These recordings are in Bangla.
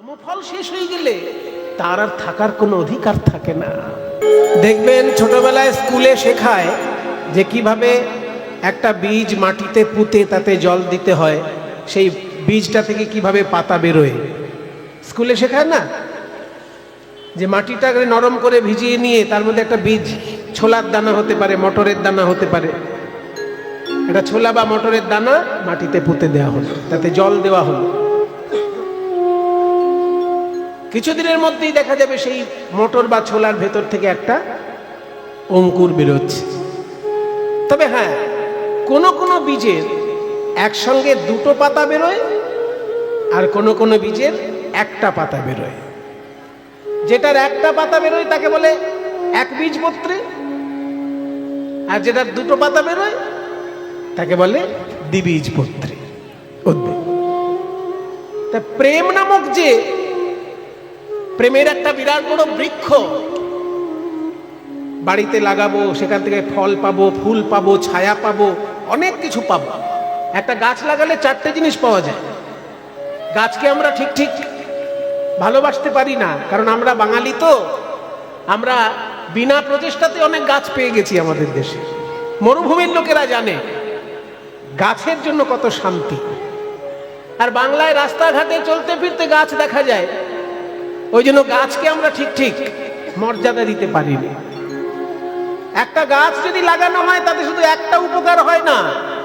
কর্মফল শেষ হয়ে গেলে তার আর থাকার কোনো অধিকার থাকে না। দেখবেন ছোটবেলায় স্কুলে শেখায় যে কিভাবে একটা বীজ মাটিতে পুঁতে তাতে জল দিতে হয়, সেই বীজটা থেকে কিভাবে পাতা বেরোয়। স্কুলে শেখায় না যে মাটিটাকে নরম করে ভিজিয়ে নিয়ে তার মধ্যে একটা বীজ, ছোলার দানা হতে পারে, মটরের দানা হতে পারে, এটা ছোলা বা মটরের দানা মাটিতে পুঁতে দেওয়া হলো, তাতে জল দেওয়া হলো। কিছুদিনের মধ্যেই দেখা যাবে সেই মটর বা ছোলার ভেতর থেকে একটা অঙ্কুর বেরোচ্ছে। তবে হ্যাঁ, কোনো কোনো বীজের একসঙ্গে দুটো পাতা বেরোয়, আর কোনো কোনো বীজের একটা পাতা বেরোয়। যেটার একটা পাতা বেরোয় তাকে বলে একবীজপত্রী, আর যেটার দুটো পাতা বেরোয় তাকে বলে দ্বিবীজপত্রী উদ্ভিদ। তা প্রেম নামক যে প্রেমের একটা বিরাট বড় বৃক্ষ বাড়িতে লাগাবো, সেখান থেকে ফল পাবো, ফুল পাবো, ছায়া পাবো, অনেক কিছু পাবো। একটা গাছ লাগালে চারটে জিনিস পাওয়া যায়। গাছকে আমরা ঠিক ঠিক ভালোবাসতে পারি না, কারণ আমরা বাঙালি তো, আমরা বিনা প্রচেষ্টাতে অনেক গাছ পেয়ে গেছি আমাদের দেশে। মরুভূমির লোকেরা জানে গাছের জন্য কত শান্তি। আর বাংলায় রাস্তাঘাটে চলতে ফিরতে গাছ দেখা যায়, ওই জন্য গাছকে আমরা ঠিক ঠিক মর্যাদা দিতে পারিনি। একটা গাছ যদি লাগানো হয় তাতে শুধু একটা উপকার হয় না,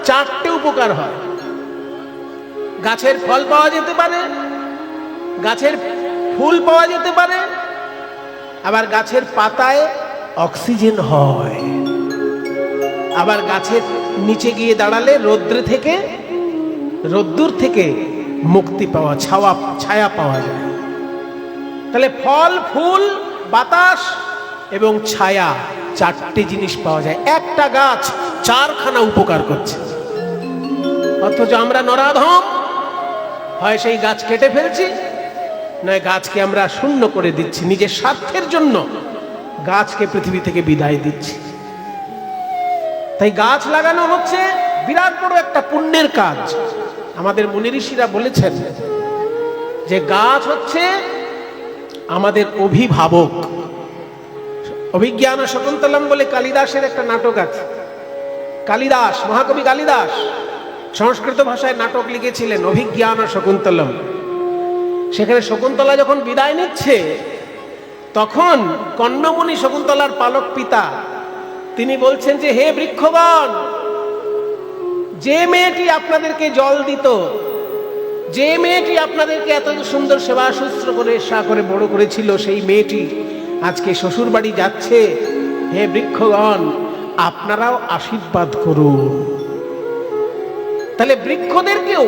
চারটে উপকার হয়। গাছের ফল পাওয়া যেতে পারে, গাছের ফুল পাওয়া যেতে পারে, আবার গাছের পাতায় অক্সিজেন হয়, আবার গাছের নিচে গিয়ে দাঁড়ালে রোদ্দুর থেকে মুক্তি পাওয়া, ছায়া পাওয়া যায়। তাহলে ফল, ফুল, বাতাস এবং ছায়া, চারটে জিনিস পাওয়া যায়। একটা গাছ চারখানা উপকার করছে, অথচ আমরা নরাধম, হয় সেই গাছ কেটে ফেলছি, নয় গাছকে আমরা শূন্য করে দিচ্ছি। নিজের স্বার্থের জন্য গাছকে পৃথিবী থেকে বিদায় দিচ্ছি। তাই গাছ লাগানো হচ্ছে বিরাট বড় একটা পুণ্যের কাজ। আমাদের মুনি ঋষিরা বলেছেন যে গাছ হচ্ছে আমাদের অভিভাবক। অভিজ্ঞান শকুন্তলম বলে কালিদাসের একটা নাটক আছে। কালিদাস, মহাকবি কালিদাস সংস্কৃত ভাষায় নাটক লিখেছিলেন অভিজ্ঞান শকুন্তলম। সেখানে শকুন্তলা যখন বিদায় নিচ্ছে, তখন কণ্বমুনি শকুন্তলার পালক পিতা তিনি বলছেন যে হে বৃক্ষগণ, যে মেয়েটি আপনাদেরকে জল দিত, যে মেয়েটি আপনাদেরকে এত সুন্দর সেবা শুশ্রূষা করে বড় করেছিল, সেই মেয়েটি আজকে শ্বশুর বাড়ি যাচ্ছে। হে বৃক্ষগণ, আপনারাও আশীর্বাদ করুন। তাহলে বৃক্ষদেরকেও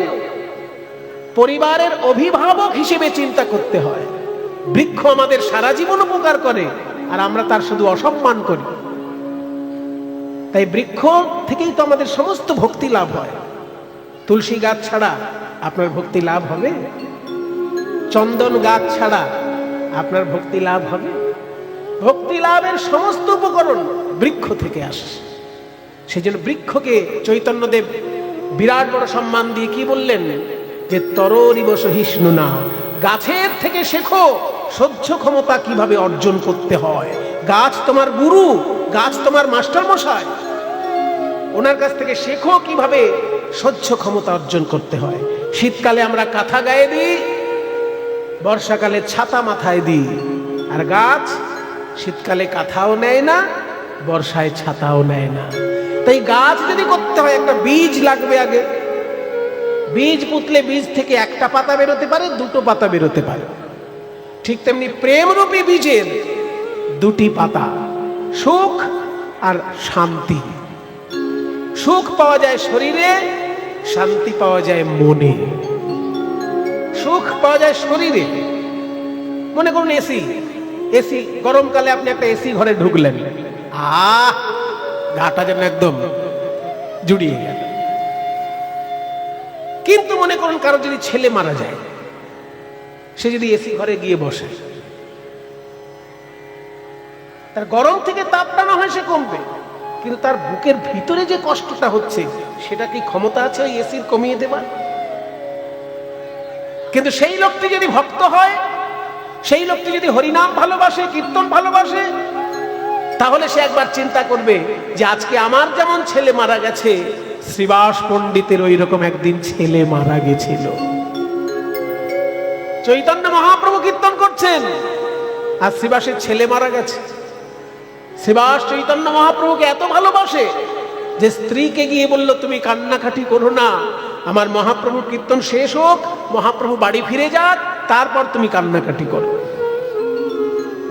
পরিবারের অভিভাবক হিসেবে চিন্তা করতে হয়। বৃক্ষ আমাদের সারা জীবন উপকার করে, আর আমরা তার শুধু অসম্মান করি। তাই বৃক্ষ থেকেই তো আমাদের সমস্ত ভক্তি লাভ হয়। তুলসী গাছ ছাড়া আপনার ভক্তি লাভ হবে? চন্দন গাছ ছাড়া আপনার ভক্তি লাভ হবে? ভক্তি লাভের সমস্ত উপকরণ বৃক্ষ থেকে আসে। সেই জন্য বৃক্ষকে চৈতন্যদেব বিরাট বড় সম্মান দিয়ে কি বললেন যে তররিব সহিষ্ণু না, গাছের থেকে শেখো সহ্য ক্ষমতা কিভাবে অর্জন করতে হয়। গাছ তোমার গুরু, গাছ তোমার মাস্টার মশাই, ওনার কাছ থেকে শেখো কিভাবে সহ্য ক্ষমতা অর্জন করতে হয়। শীতকালে আমরা কাঁথা গায়ে দিই, বর্ষাকালে ছাতা মাথায় দিই, আর গাছ শীতকালে কাঁথাও নেয় না, বর্ষায় ছাতাও নেয় না। তাই গাছ যদি করতে হয়, একটা বীজ লাগবে আগে। বীজ পুঁতলে বীজ থেকে একটা পাতা বেরোতে পারে, দুটো পাতা বেরোতে পারে। ঠিক তেমনি প্রেমরূপী বীজের দুটি পাতা, সুখ আর শান্তি। সুখ পাওয়া যায় শরীরে, শান্তি পাওয়া যায় মনে। সুখ পাওয়া যায় শরীরে। মনে করুন এসি গরমকালে আপনি একটা এসি ঘরে ঢুকলেন, গাটা যেন একদম জুড়িয়ে গেল। কিন্তু মনে করুন কারো যদি ছেলে মারা যায়, সে যদি এসি ঘরে গিয়ে বসে, তার গরম থেকে তাপটা না হয় সে কমবে, কিন্তু তার বুকের ভিতরে যে কষ্টটা হচ্ছে, সেটা কি ক্ষমতা আছে ওই এসির কমিয়ে দেবার? কিন্তু সেই লোকটি যদি ভক্ত হয়, সেই লোকটি যদি হরিনাম ভালোবাসে, কীর্তন ভালোবাসে, তাহলে সে একবার চিন্তা করবে যে আজকে আমার যেমন ছেলে মারা গেছে, শ্রীবাস পণ্ডিতের ওই রকম একদিন ছেলে মারা গেছিল। চৈতন্য মহাপ্রভু কীর্তন করছেন আর শ্রীবাসের ছেলে মারা গেছে। শ্রীবাস চৈতন্য মহাপ্রভুকে এত ভালোবাসে যে স্ত্রীকে গিয়ে বলল, তুমি কান্নাকাটি করো না, আমার মহাপ্রভুর কীর্তন শেষ হোক, মহাপ্রভু বাড়ি ফিরে যাক, তারপর তুমি কান্নাকাটি করো।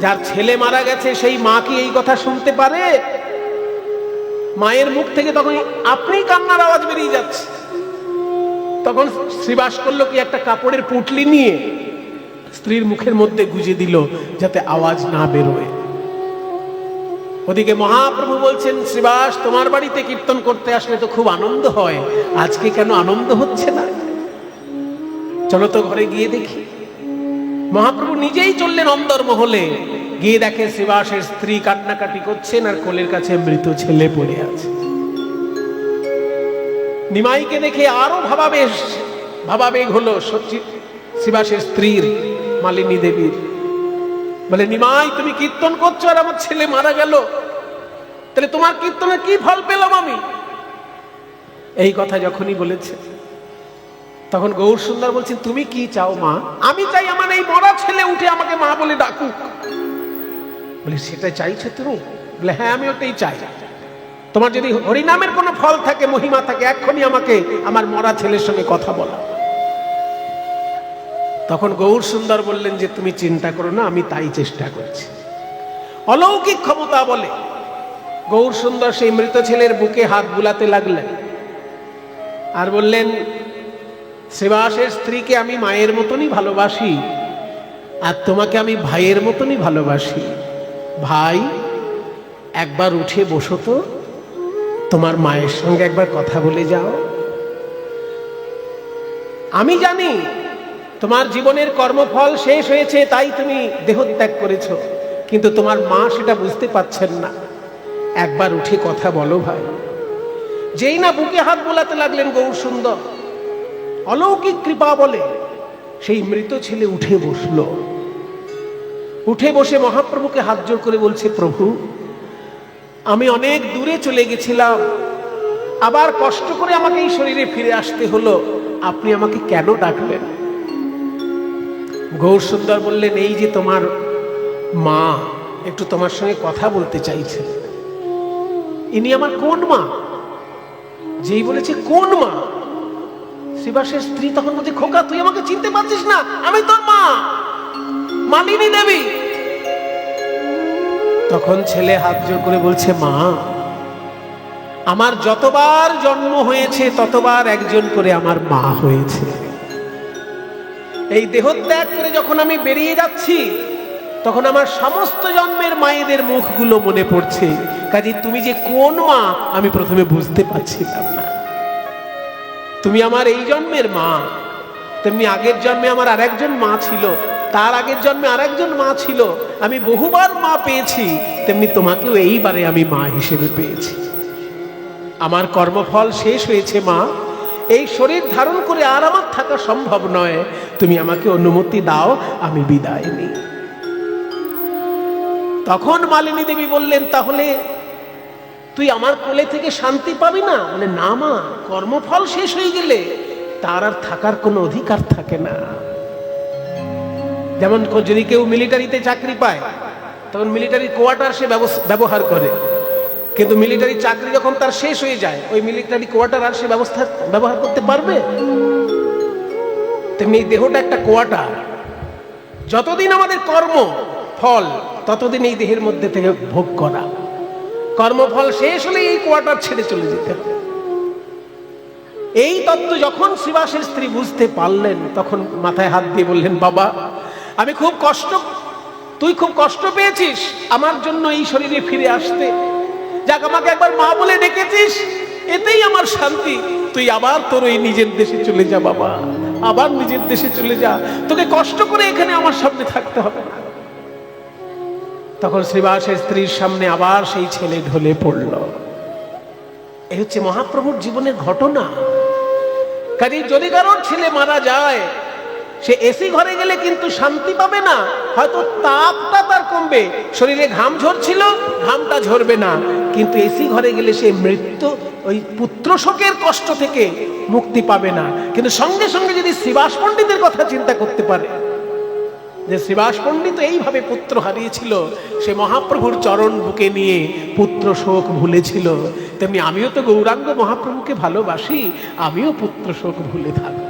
যার ছেলে মারা গেছে সেই মা কি এই কথা শুনতে পারে? মায়ের মুখ থেকে তখন আপনি কান্নার আওয়াজ বেরিয়ে যাচ্ছে। তখন শ্রীবাস করলো কি, একটা কাপড়ের পুটলি নিয়ে স্ত্রীর মুখের মধ্যে গুজে দিল যাতে আওয়াজ না বেরোয়। ওদিকে মহাপ্রভু বলছেন, শ্রীবাস তোমার বাড়িতে কীর্তন করতে আসলে তো খুব আনন্দ হয়, আজকে কেন আনন্দ হচ্ছে না? চলো তো ঘরে গিয়ে দেখি। মহাপ্রভু নিজেই চললেন অন্দরমহলে, গিয়ে দেখে শ্রীবাসের স্ত্রী কান্নাকাটি করছেন আর কোলের কাছে মৃত ছেলে পড়ে আছে। নিমাইকে দেখে আরো ভাবাবেগ হলো শ্রীবাসের স্ত্রীর, মালিনী দেবীর। বলে, নিমাই তুমি কীর্তন করছো আর আমার ছেলে মারা গেল, তাহলে তোমার কীর্তনের কি ফল পেলাম আমি? এই কথা যখনই বলেছে তখন গৌর সুন্দর বলছেন, তুমি কি চাও মা? আমি চাই আমার এই মরা ছেলে উঠে আমাকে মা বলে ডাকুক। বলে, সেটা চাইছো তুমি? বলে, হ্যাঁ আমি ওটাই চাই। তোমার যদি হরিনামের কোনো ফল থাকে, মহিমা থাকে, এক্ষুনি আমাকে আমার মরা ছেলের সঙ্গে কথা বলা। তখন গৌর সুন্দর বললেন যে, তুমি চিন্তা করো না, আমি তাই চেষ্টা করছি। অলৌকিক ক্ষমতা বলে গৌর সুন্দর সেই মৃত ছেলের বুকে হাত বুলাতে লাগলেন আর বললেন, শ্রীবাসের স্ত্রীকে আমি মায়ের মতনই ভালোবাসি আর তোমাকে আমি ভাইয়ের মতনই ভালোবাসি। ভাই, একবার উঠে বসো তো, তোমার মায়ের সঙ্গে একবার কথা বলে যাও। আমি জানি তোমার জীবনের কর্মফল শেষ হয়েছে, তাই তুমি দেহত্যাগ করেছ, কিন্তু তোমার মা সেটা বুঝতে পারছেন না। একবার উঠে কথা বলো ভাই। যেই না বুকে হাত বোলাতে লাগলেন গৌর সুন্দর, অলৌকিক কৃপা বলে সেই মৃত ছেলে উঠে বসল। উঠে বসে মহাপ্রভুকে হাত জোড় করে বলছে, প্রভু আমি অনেক দূরে চলে গেছিলাম, আবার কষ্ট করে আমাকে এই শরীরে ফিরে আসতে হলো, আপনি আমাকে কেন ডাকলেন? গৌর সুন্দর বললেন, এই যে তোমার মা একটু তোমার সঙ্গে কথা বলতে চাইছে। ইনি আমার কোন মা? যেই বলেছে কোন মা, শ্রীবাসের স্ত্রী তখন বলছে, খোকা তুই আমাকে চিনতে পারছিস না? আমি তোর মা, মালিনী দেবী। তখন ছেলে হাত জোড় করে বলছে, মা আমার যতবার জন্ম হয়েছে ততবার একজন করে আমার মা হয়েছে। এই দেহত্যাগ করে যখন আমি বেরিয়ে যাচ্ছি তখন আমার সমস্ত জন্মের মায়েদের মুখগুলো মনে পড়ছে। কাজে তুমি যে কোন মা আমি প্রথমে বুঝতে পারছিলাম না। তুমি আমার এই জন্মের মা, তেমনি আগের জন্মে আমার আরেকজন মা ছিল, তার আগের জন্মে আরেকজন মা ছিল, আমি বহুবার মা পেয়েছি, তেমনি তোমাকেও এইবারে আমি মা হিসেবে পেয়েছি। আমার কর্মফল শেষ হয়েছে মা, এই শরীর ধারণ করে আর আমার থাকা সম্ভব নয়, তুমি আমাকে অনুমতি দাও, আমি বিদায় নিই। তখন মালিনী দেবী বললেন, তাহলে তুই আমার কোলে থেকে শান্তি পাবি না? বলে, না মা, কর্মফল শেষ হয়ে গেলে তার আর থাকার কোনো অধিকার থাকে না। যেমন যদি কেউ মিলিটারিতে চাকরি পায় তখন মিলিটারি কোয়ার্টার সে ব্যবহার করে, কিন্তু মিলিটারি চাকরি যখন তার শেষ হয়ে যায় ওই মিলিটারি কোয়ার্টার আর সে ব্যবহার করতে পারবে? তেমনি দেহটা একটা কোয়ার্টার, যতদিন আমাদের কর্ম ফল ততদিন এই দেহের মধ্যে থেকে ভোগ করা, কর্মফল শেষ হলে এই কোয়ার্টার ছেড়ে চলে যেতে হবে। এই তত্ত্ব যখন শ্রীবাসের স্ত্রী বুঝতে পারলেন তখন মাথায় হাত দিয়ে বললেন, বাবা আমি খুব কষ্ট, তুই খুব কষ্ট পেয়েছিস আমার জন্য এই শরীরে ফিরে আসতে, যাক আমাকে একবার মা বলে ডেকেছিস, এতেই আমার শান্তি। তুই আবার তোর ওই নিজের দেশে চলে যা বাবা, আবার নিজের দেশে চলে যা, তোকে কষ্ট করে এখানে আমার সামনে থাকতে হবে না। তখন শ্রীবাসের স্ত্রীর সামনে আবার সেই ছেলে ঢলে পড়ল। এই হচ্ছে মহাপ্রভুর জীবনের ঘটনা। কাজে যদি কারোর ছেলে মারা যায় সে এসি ঘরে গেলে কিন্তু শান্তি পাবে না, হয়তো তাপটা তার কমবে, শরীরে ঘাম ঝরছিল ঘামটা ঝরবে না, কিন্তু এসি ঘরে গেলে সে মৃত্যু ওই পুত্র শোকের কষ্ট থেকে মুক্তি পাবে না। কিন্তু সঙ্গে সঙ্গে যদি শ্রীবাস পণ্ডিতের কথা চিন্তা করতে পারে, যে শ্রীবাস পণ্ডিত এইভাবে পুত্র হারিয়েছিল, সে মহাপ্রভুর চরণ বুকে নিয়ে পুত্র শোক ভুলেছিল, তেমনি আমিও তো গৌরাঙ্গ মহাপ্রভুকে ভালোবাসি, আমিও পুত্র শোক ভুলে থাকব।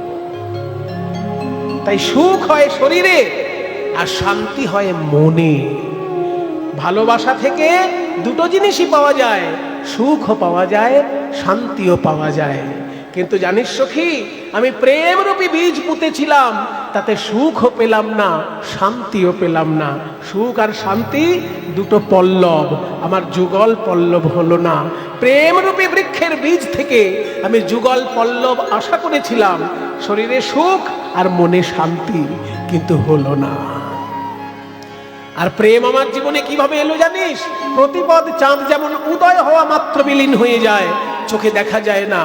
তাই সুখ হয় শরীরে আর শান্তি হয় মনে। ভালোবাসা থেকে দুটো জিনিসই পাওয়া যায়, সুখও পাওয়া যায়, শান্তিও পাওয়া যায়। কিন্তু জানিস সখী, আমি প্রেমরূপী বীজ পুঁতেছিলাম, তাতে সুখও পেলাম না, শান্তিও পেলাম না। সুখ আর শান্তি দুটো পল্লব, আমার যুগল পল্লব হলো না। প্রেমরূপী বৃক্ষের বীজ থেকে আমি যুগল পল্লব আশা করেছিলাম, শরীরে সুখ আর মনে শান্তি, কিন্তু হলো না। আর প্রেম আমার জীবনে কিভাবে এলো জানিস? প্রতিপদ চাঁদ যেমন উদয় হওয়া মাত্র বিলীন হয়ে যায়, চোখে দেখা যায় না,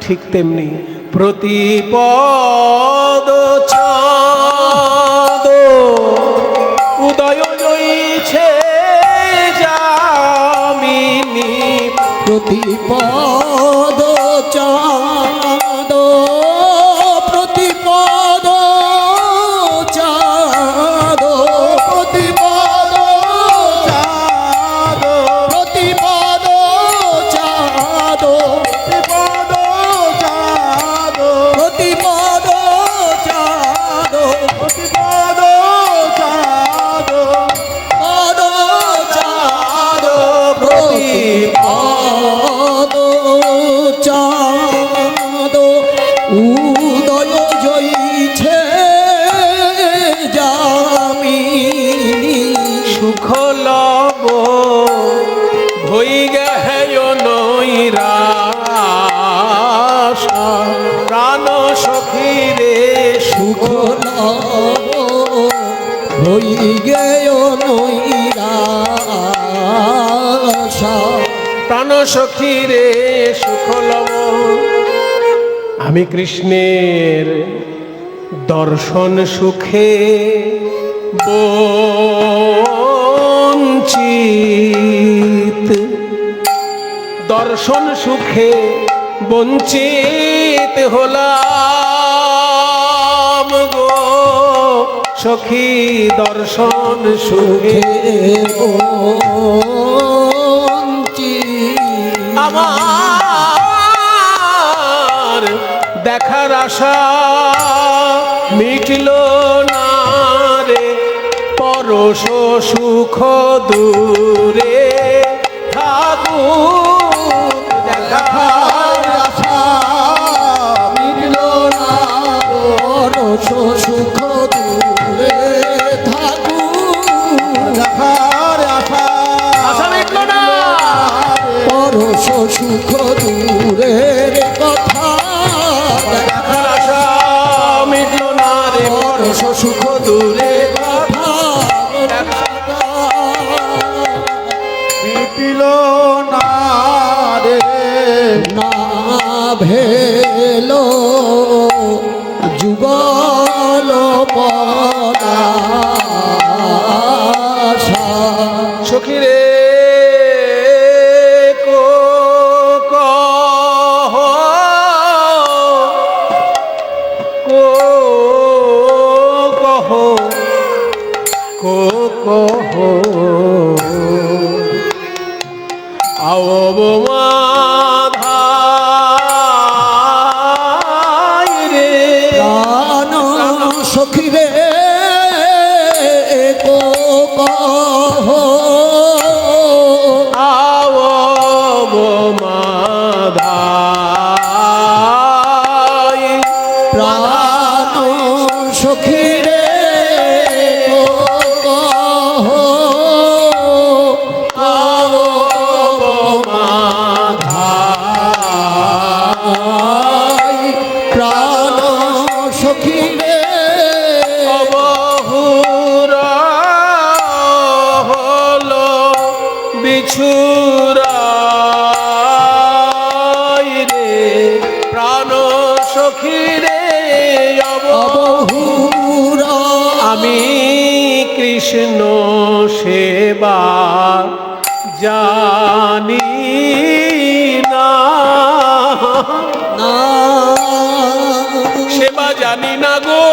ঠিক তেমনি প্রতিপদ চাঁদ উদয় হইছে যামিনী, প্রতিপদ চাঁদ প্রতিপদ চাঁদ প্রতিপদ চাঁদ প্রতিপদ চাঁদ প্রতিপদ চাঁদ প্রতিপদ চাঁদ প্রতিপদ চাঁদ পদ চাঁদ প্রতিপদ চাঁদ উদয় জয়ীছে যামিনী, সুখ লব ভই গেয় নৈরাশা, প্রাণ সখী রে সুখ লব হই গেয় নৈরাশা, প্রাণ সখী রে সুখ লব। আমি কৃষ্ণের দর্শন সুখে বঞ্চিত, দর্শন সুখে বঞ্চিত হলাম গো সখী, দর্শন সুখে আমার দেখার আশা মিটল না রে, পরশ সুখ দূরে ঠাকুর দেখার আশা মিলল না, পরশ সুখ দূরে ঠাকুর দেখার আশা, আশা মিটল না, পরশ সুখ দূরের কথা দেখার আশা মিটল না রে, পরশ সুখ দূরে কথা মিটিল না রে, না ভেল যুগল পলাশা, সখী রে কো কহ কো কহ কো কহ আও মাধাই রে, প্রাণ সখী রে কো কহ আও মাধাই, প্রাণ সখী রে কো কহ আও মাধাই, প্রাণ সখী রে বহুরা হলো বিছুরাই রে, প্রাণ সখী রে অবহুর কৃষ্ণ সেবা জানি না, না সেবা জানি না গো,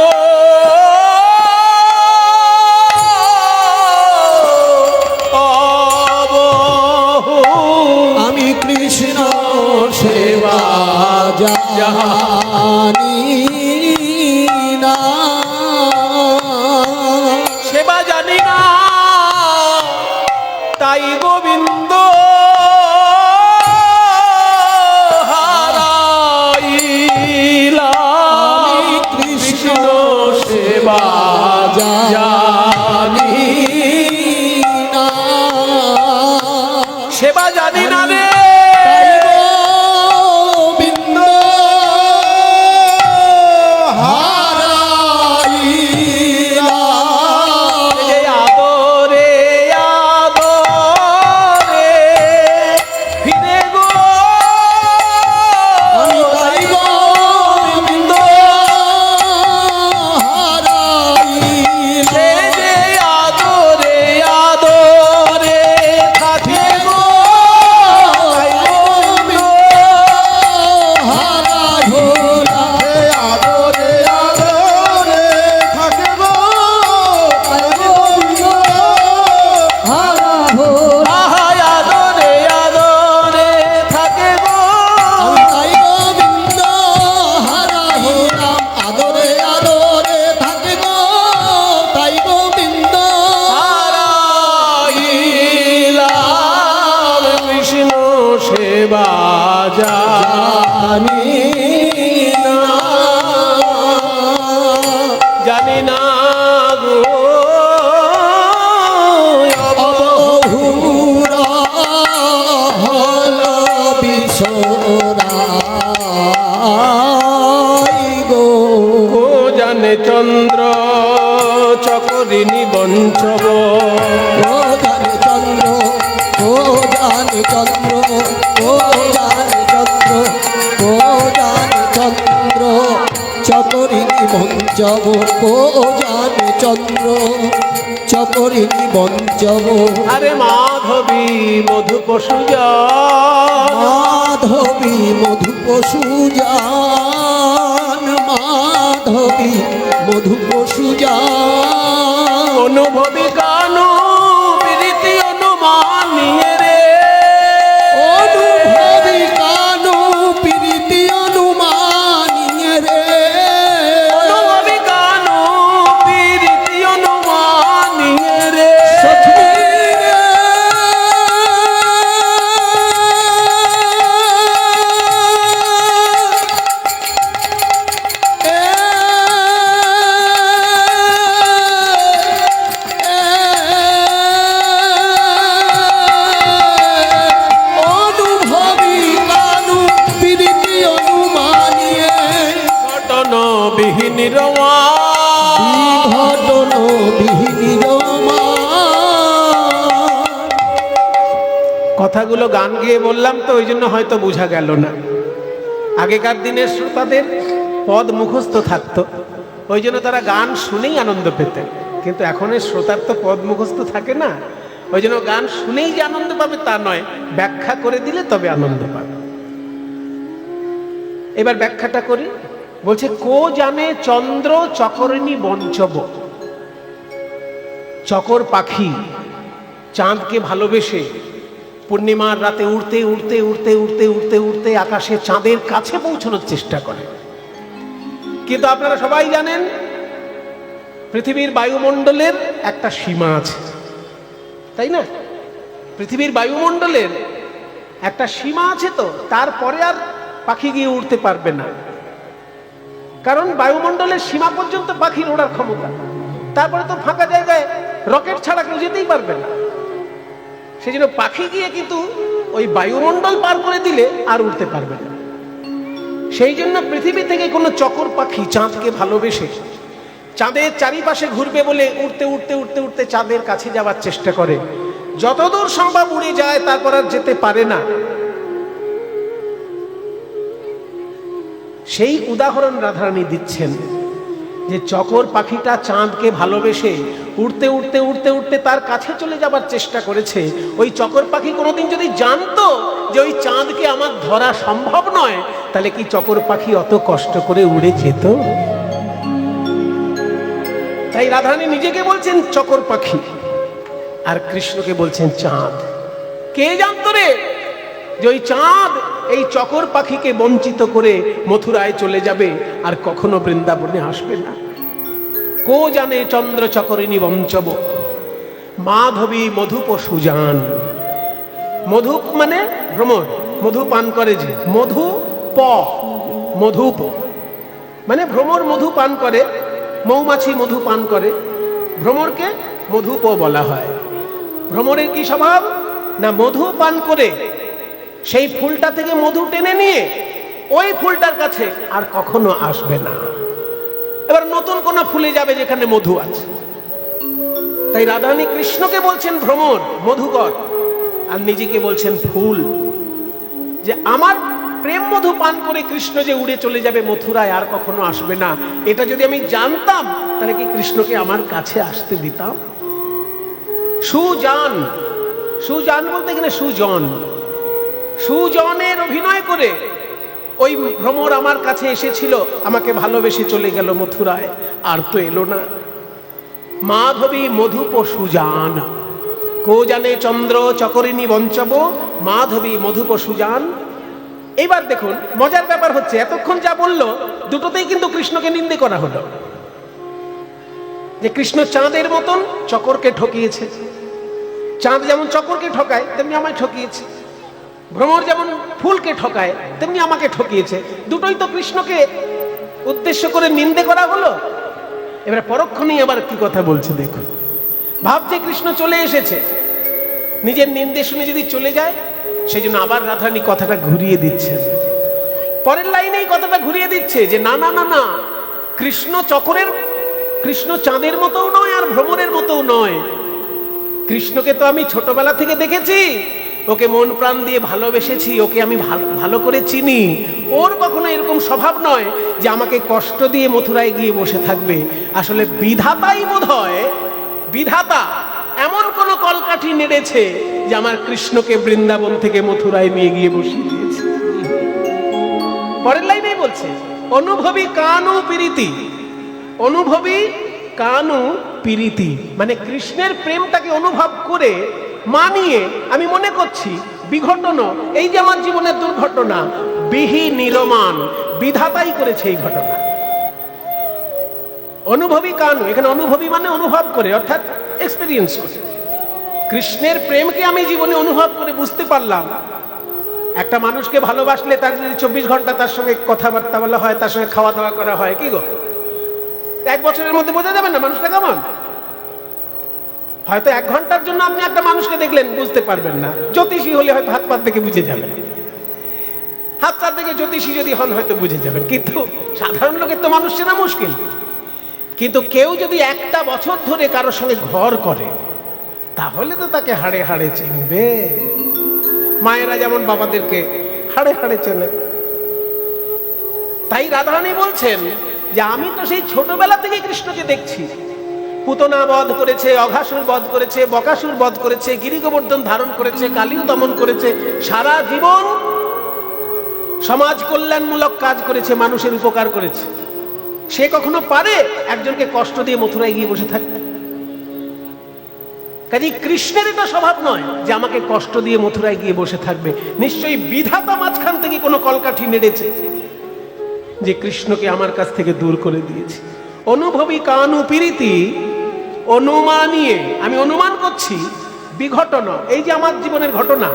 আমি কৃষ্ণ সেবা জানি না, সেবা জানি না, তাই গোবিন্দ হারাইলাম। আমি কৃষ্ণ সেবা জানি না, সেবা জানি না রে, তাই গোবিন্দ হারাইলাম। যে আদরে আদরে ফিরে গো, আমি তাই গোবিন্দ হারাইলাম। সে যে আদরে আদরে থাকে গো, তাই গোবিন্দ হারাইলাম। আদরে আদরে থাকে গো, তাই গোবিন্দ হারাইলাম। আহায় আদরে আদরে থাকে গো, আমি তাই গোবিন্দ হারাইলাম। আদরে আদরে থাকে গো, তাই গোবিন্দ হারাইলাম। কৃষ্ণ সেবা জানি না, জানি না গো, অবহুরা হল বিছরাই গো। ও জানে চন্দ্র চকরিনী বঞ্চব, ও জানে চন্দ্র, ও জানে চন্দ্র, ও জানে চন্দ্র, ও জানে চন্দ্র, চকরিনী বঞ্চব, ও জানে চন্দ্র, চকরিনী বঞ্চব। আরে মাধবী মধু পশু মাধবী মধুপ সুজান, মাধবী মধুপ সুজান। অনুভবী কানু প্রীতি অনুমানিয়ে রে, অনুভবী কানু প্রীতি অনুমানিয়ে রে। অনুভবী কানু প্রীতি অনুমানিয়ে রে, সখী রে। অনুভবী কানু প্রীতি অনুমানিয়ে ঘটন বিহীন রওয়া, ঘটন বিহীন কথাগুলো গান গিয়ে বললাম তো, ওই জন্য হয়তো বোঝা গেল না। আগেকার দিনের শ্রোতাদের পদ মুখস্থ থাকতো, ওই জন্য তারা গান শুনেই আনন্দ পেতেন। কিন্তু এখনের শ্রোতার তো পদ মুখস্থ থাকে না, ওই জন্য গান শুনেই যে আনন্দ পাবে তা নয়, ব্যাখ্যা করে দিলে তবে আনন্দ পাবে। এবার ব্যাখ্যাটা করি। বলছে কো জানে চন্দ্র চকরিনী বঞ্চব, চকর পাখি চাঁদকে ভালোবেসে পূর্ণিমার রাতে উড়তে উড়তে উড়তে উড়তে উড়তে উড়তে আকাশে চাঁদের কাছে পৌঁছানোর চেষ্টা করে। কিন্তু আপনারা সবাই জানেন পৃথিবীর বায়ুমণ্ডলের একটা সীমা আছে, তাই না? পৃথিবীর বায়ুমণ্ডলের একটা সীমা আছে, তো তারপরে আর পাখি গিয়ে উড়তে পারবে না, কারণ বায়ুমণ্ডলের সীমা পর্যন্ত পাখির ওড়ার ক্ষমতা। তারপরে তো ফাঁকা জায়গায় রকেট ছাড়া কেউ যেতেই পারবে না। সেই জন্য পাখি গিয়ে কিন্তু ওই বায়ুমণ্ডল পার করে দিলে আর উড়তে পারবে না। সেই জন্য পৃথিবী থেকে কোনো চকর পাখি চাঁদকে ভালোবেসে চাঁদের চারিপাশে ঘুরবে বলে উড়তে উড়তে উড়তে উড়তে চাঁদের কাছে যাওয়ার চেষ্টা করে, যতদূর সম্ভব উড়ে যায়, তারপর আর যেতে পারে না। সেই উদাহরণ রাধারানী দিচ্ছেন যে চকর পাখিটা চাঁদকে ভালোবেসে উড়তে উড়তে উড়তে উড়তে তার কাছে চলে যাবার চেষ্টা করেছে, ওই চকর পাখি কোনোদিন যদি জানতো যে ওই চাঁদকে আমার ধরা সম্ভব নয়, তাহলে কি চকর পাখি অত কষ্ট করে উড়ে যেত? তাই রাধারানী নিজেকে বলছেন চকর পাখি, আর কৃষ্ণকে বলছেন চাঁদ। কে জানতো রে যে ওই চাঁদ এই চকর পাখিকে বঞ্চিত করে মথুরায় চলে যাবে আর কখনো বৃন্দাবনে আসবে না? কো জানে চন্দ্র চকরিণী বঞ্চব মাধবী মধুপ সুজান। মধু মানে ভ্রমর, মধু পান করে যে, মধু প মধুপ মানে ভ্রমর মধু পান করে, মৌমাছি মধু পান করে, ভ্রমরকে মধুপ বলা হয়। ভ্রমরের কি স্বভাব? না মধু পান করে সেই ফুলটা থেকে মধু টেনে নিয়ে ওই ফুলটার কাছে আর কখনো আসবে না। এবার নতুন কোন ফুলে যাবে যেখানে মধু আছে। তাই রাধারানী কৃষ্ণকে বলছেন ভ্রমর, মধুকর, আর নিজেকে বলছেন ফুল। যে আমার প্রেম মধু পান করে কৃষ্ণ যে উড়ে চলে যাবে মথুরায় আর কখনো আসবে না, এটা যদি আমি জানতাম তাহলে কি কৃষ্ণকে আমার কাছে আসতে দিতাম? সুজান, সুজান বলতে এখানে সুজন, সুজনের অভিনয় করে ওই ভ্রমর আমার কাছে এসেছিল, আমাকে ভালোবেসে চলে গেল মথুরায়, আর তো এলো না। মাধবী মধুপ সুজান, কো জানে চন্দ্র চকরিণী বঞ্চব মাধবী মধুপ সুজান। এইবার দেখুন মজার ব্যাপার হচ্ছে, এতক্ষণ যা বললো দুটোতেই কিন্তু কৃষ্ণকে নিন্দে করা হলো। যে কৃষ্ণ চাঁদের মতন চকরকে ঠকিয়েছে, চাঁদ যেমন চকরকে ঠকায় তেমনি আমায় ঠকিয়েছে, ভ্রমর যেমন ফুলকে ঠকায় তেমনি আমাকে ঠকিয়েছে। দুটোই তো কৃষ্ণকে উদ্দেশ্য করে নিন্দে করা হলো। এবারে পরক্ষণেই আবার কি কথা বলছে দেখুন। ভাবছে কৃষ্ণ চলে এসেছে, নিজের নিন্দে শুনে যদি চলে যায়, সেই জন্য আবার রাধারানী কথাটা ঘুরিয়ে দিচ্ছেন। পরের লাইনেই কথাটা ঘুরিয়ে দিচ্ছে যে না না না না, কৃষ্ণ চকরের, কৃষ্ণ চাঁদের মতোও নয় আর ভ্রমরের মতোও নয়। কৃষ্ণকে তো আমি ছোটবেলা থেকে দেখেছি, ওকে মন প্রাণ দিয়ে ভালোবেসেছি, ওকে আমি ভালো করে চিনি। ওর কখনো এরকম স্বভাব নয় যে আমাকে কষ্ট দিয়ে মথুরায় গিয়ে বসে থাকবে। আসলে বিধাতাই বোধহয়, বিধাতা এমন কোন কলকাঠি নেড়েছে যে আমার কৃষ্ণকে বৃন্দাবন থেকে মথুরায় নিয়ে গিয়ে বসিয়ে দিয়েছে। পরের লাইনেই বলছে অনুভবী কানু প্রীতি, অনুভবী কানু প্রীতি মানে কৃষ্ণের প্রেমটাকে অনুভব করে মানিয়ে আমি মনে করছি বিঘটন, এই যে আমার জীবনের দুর্ঘটনা, বিহি নিরমান, বিধাতাই করেছে এই ঘটনা। অনুভবী কানু, এখানে অনুভবী মানে অনুভব করে, অর্থাৎ এক্সপেরিয়েন্স করে। কৃষ্ণের প্রেমকে আমি জীবনে অনুভব করে বুঝতে পারলাম। একটা মানুষকে ভালোবাসলে তার যদি 24 ঘন্টা তার সঙ্গে কথাবার্তা বলা হয়, তার সঙ্গে খাওয়া দাওয়া করা হয়, কি গো 1 বছরের মধ্যে বোঝা যাবে না মানুষটা কেমন? হয়তো 1 ঘন্টার জন্য আপনি একটা মানুষকে দেখলেন, বুঝতে পারবেন না। জ্যোতিষী হলে হয়তো হাত পাত দেখে বুঝে যাবেন, হাত পাত দেখে জ্যোতিষী যদি হন হয়তো বুঝে যাবেন, কিন্তু সাধারণ লোকের তো মানুষ চেনা মুশকিল। কিন্তু কেউ যদি 1টা বছর ধরে কারোর সঙ্গে ঘর করে, তাহলে তো তাকে হাড়ে হাড়ে চিনবে। মায়েরা যেমন বাবাদেরকে হাড়ে হাড়ে চেনে। তাই রাধারানী বলছেন যে আমি তো সেই ছোটবেলা থেকে কৃষ্ণকে দেখছি। পুতনা বধ করেছে, অঘাসুর বধ করেছে, বকাসুর বধ করেছে, গিরিগোবর্ধন ধারণ করেছে, কালীও দমন করেছে, সারা জীবন সমাজ কল্যাণমূলক কাজ করেছে, মানুষের উপকার করেছে। সে কখনো পারে একজনকে কষ্ট দিয়ে মথুরায় গিয়ে বসে থাকতে? কাজে কৃষ্ণের এটা স্বভাব নয় যে আমাকে কষ্ট দিয়ে মথুরায় গিয়ে বসে থাকবে। নিশ্চয়ই বিধাতা মাঝখান থেকে কোনো কলকাঠি নেড়েছে যে কৃষ্ণকে আমার কাছ থেকে দূর করে দিয়েছে। অনুভবী কানু প্রীতি, অনুমানিয়ে আমি অনুমান করছি, বিঘটন এই যে আমার জীবনের ঘটনা,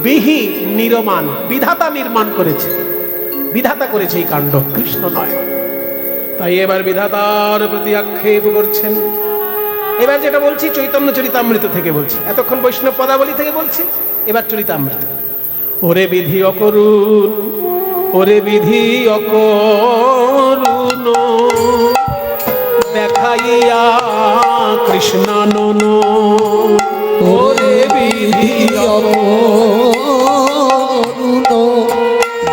বিহি নিরমান, বিধাতা নির্মাণ করেছে, বিধাতা করেছে এই কাণ্ড, কৃষ্ণ নয়। তাই এবার বিধাতার প্রতি আক্ষেপ করছেন। এবার যেটা বলছি চৈতন্য চরিতামৃত থেকে বলছি, এতক্ষণ বৈষ্ণব পদাবলী থেকে বলছি, এবার চরিতামৃত। ওরে বিধি অকরুণ, ওরে বিধি অকরুণ দেখাইয়া কৃষ্ণানন, ওরে বিধি অকরুণ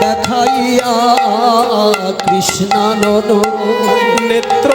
দেখাইয়া কৃষ্ণানন, নেত্র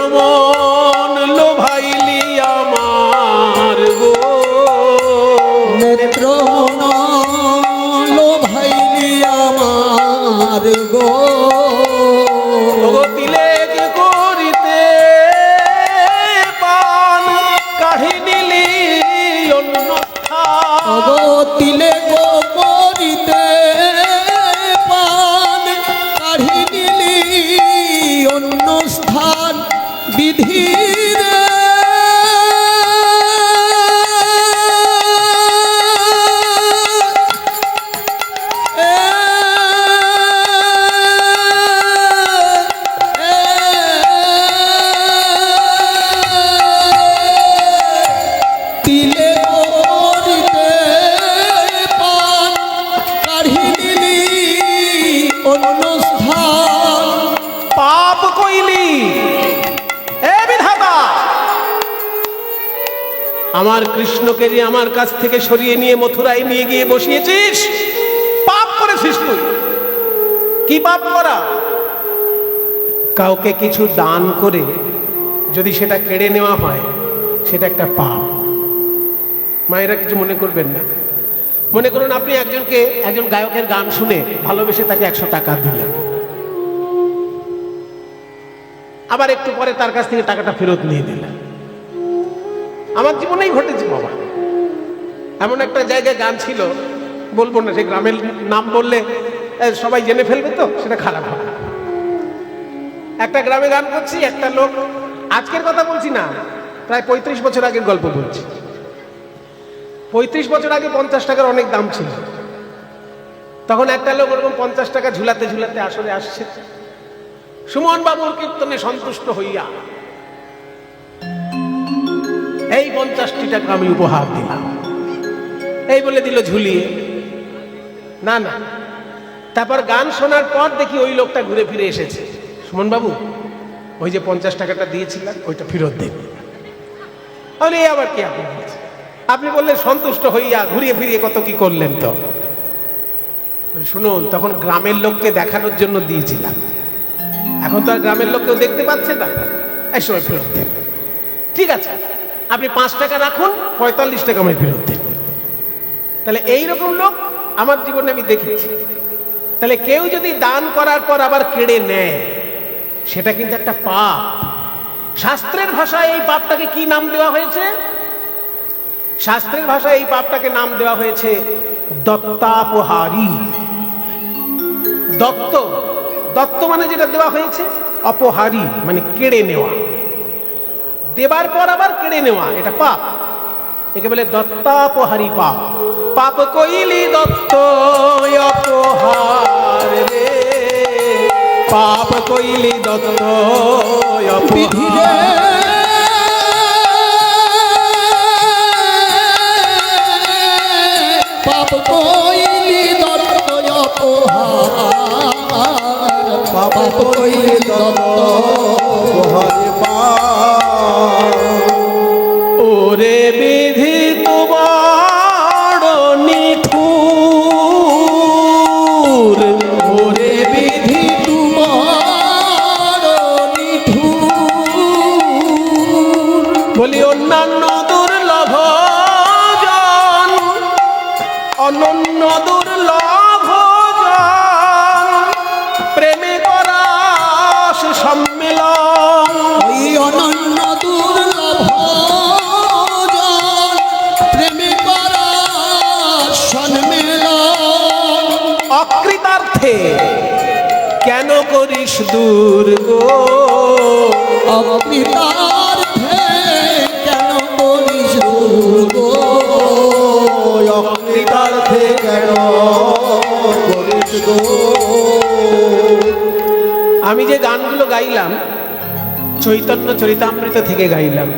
আমার কৃষ্ণকে যে আমার কাছ থেকে সরিয়ে নিয়ে মথুরায় নিয়ে গিয়ে বসিয়েছিস, পাপ করেছিস তুই। কি পাপ করা? কাউকে কিছু দান করে যদি সেটা কেড়ে নেওয়া হয়, সেটা একটা পাপ। মায়েরা কিছু মনে করবেন না। মনে করুন আপনি একজন গায়কের গান শুনে ভালোবেসে তাকে 100 টাকা দিলেন, আবার একটু পরে তার কাছ থেকে টাকাটা ফেরত নিয়ে দিলেন। আমার জীবনেই ঘটেছে বাবা। এমন একটা জায়গায় গান ছিল, বলবো না, সেই গ্রামের নাম বললে সবাই জেনে ফেলবে, তো সেটা খারাপ হবে। একটা গ্রামে গান করছি, একটা লোক, আজকের কথা বলছি না, প্রায় 35 বছর আগের গল্প বলছি। 35 বছর আগে 50 টাকার অনেক দাম ছিল। তখন একটা লোক ওরকম 50 টাকা ঝুলাতে ঝুলাতে আসরে আসছে। সুমন বাবুর কীর্তনে সন্তুষ্ট হইয়া এই 50টি টাকা আমি উপহার দিলাম, এই বলে দিল ঝুলিয়ে। না না, তারপর গান শোনার পর দেখি ওই লোকটা ঘুরে ফিরে এসেছে। সুমন বাবু, ওই যে 50 টাকাটা দিয়েছিলেন ওইটা ফেরত দেন। তাহলে এই আবার কি আপনি বললেন সন্তুষ্ট হইয়া, ঘুরিয়ে ফিরিয়ে কত কি করলেন। তো শুনুন, তখন গ্রামের লোককে দেখানোর জন্য দিয়েছিলাম, এখন তো আর গ্রামের লোক কেউ দেখতে পাচ্ছে না, এই সময় ফেরত দেন। ঠিক আছে, আপনি 5 টাকা রাখুন, 45 টাকা আমায় ফেরত দেন। তাহলে এইরকম লোক আমার জীবনে আমি দেখেছি। তাহলে কেউ যদি দান করার পর আবার কেড়ে নেয়, সেটা কিন্তু একটা পাপ। শাস্ত্রের ভাষায় এই পাপটাকে কি নাম দেওয়া হয়েছে? শাস্ত্রের ভাষায় এই পাপটাকে নাম দেওয়া হয়েছে দত্তাপহারী। দত্ত, দত্ত মানে যেটা দেওয়া হয়েছে, অপহারী মানে কেড়ে নেওয়া। দেবার পর আবার কেড়ে নেওয়া, এটা পাপ। একে বলে দত্তাপহারী পাপ। পাপ কইলি দত্ত অপহার রে, পাপ কইলি দত্ত অপহার। পাপ কইলি দত্ত অপহার, পাপ কইলি দত্ত অপহার। ওরে বিধি তোমার নিঠুর, ওরে বিধি তোমার নিঠুর। বলি অন্যান্য দুর্লভ জন, অনন্য দুর্লভ জন প্রেমে করাস সম্মিলন। ওই অনন্য দুর্লভ জন প্রেমে করা সম্মিলন। অকৃতার্থে কেন করিস দুর্গ, অকৃতার্থে কেন করিস দুর্গ। অকৃতার্থে কেন করিস গো। আমি যে গানগুলো গাইলাম চৈতন্য চরিতামৃত থেকে গাইলাম।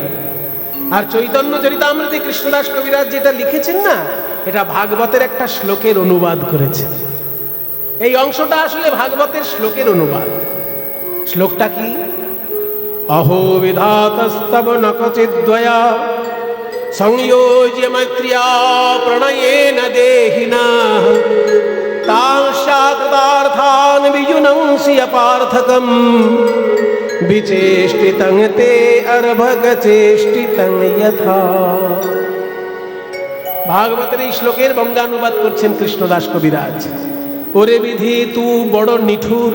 আর চৈতন্য চরিতামৃতে কৃষ্ণদাস কবিরাজ যেটা লিখেছেন না, এটা ভাগবতের একটা শ্লোকের অনুবাদ করেছেন। এই অংশটা আসলে ভাগবতের শ্লোকের অনুবাদ। শ্লোকটা কি? অহো বিধাতস্তব নকচিদ্বয়া সংয়োজ্য মৈত্রিয়া প্রণয়েন দেহিনা তাংশাকৃতার্থান বিজুনংসি অপার্থকম বিচেষ্টিতং তে অর্ভগ চেষ্টিতং যথা। ভাগবতের এই শ্লোকের বঙ্গানুবাদ করছেন কৃষ্ণদাস কবিরাজ। ওরে বিধি তু বড় নিঠুর,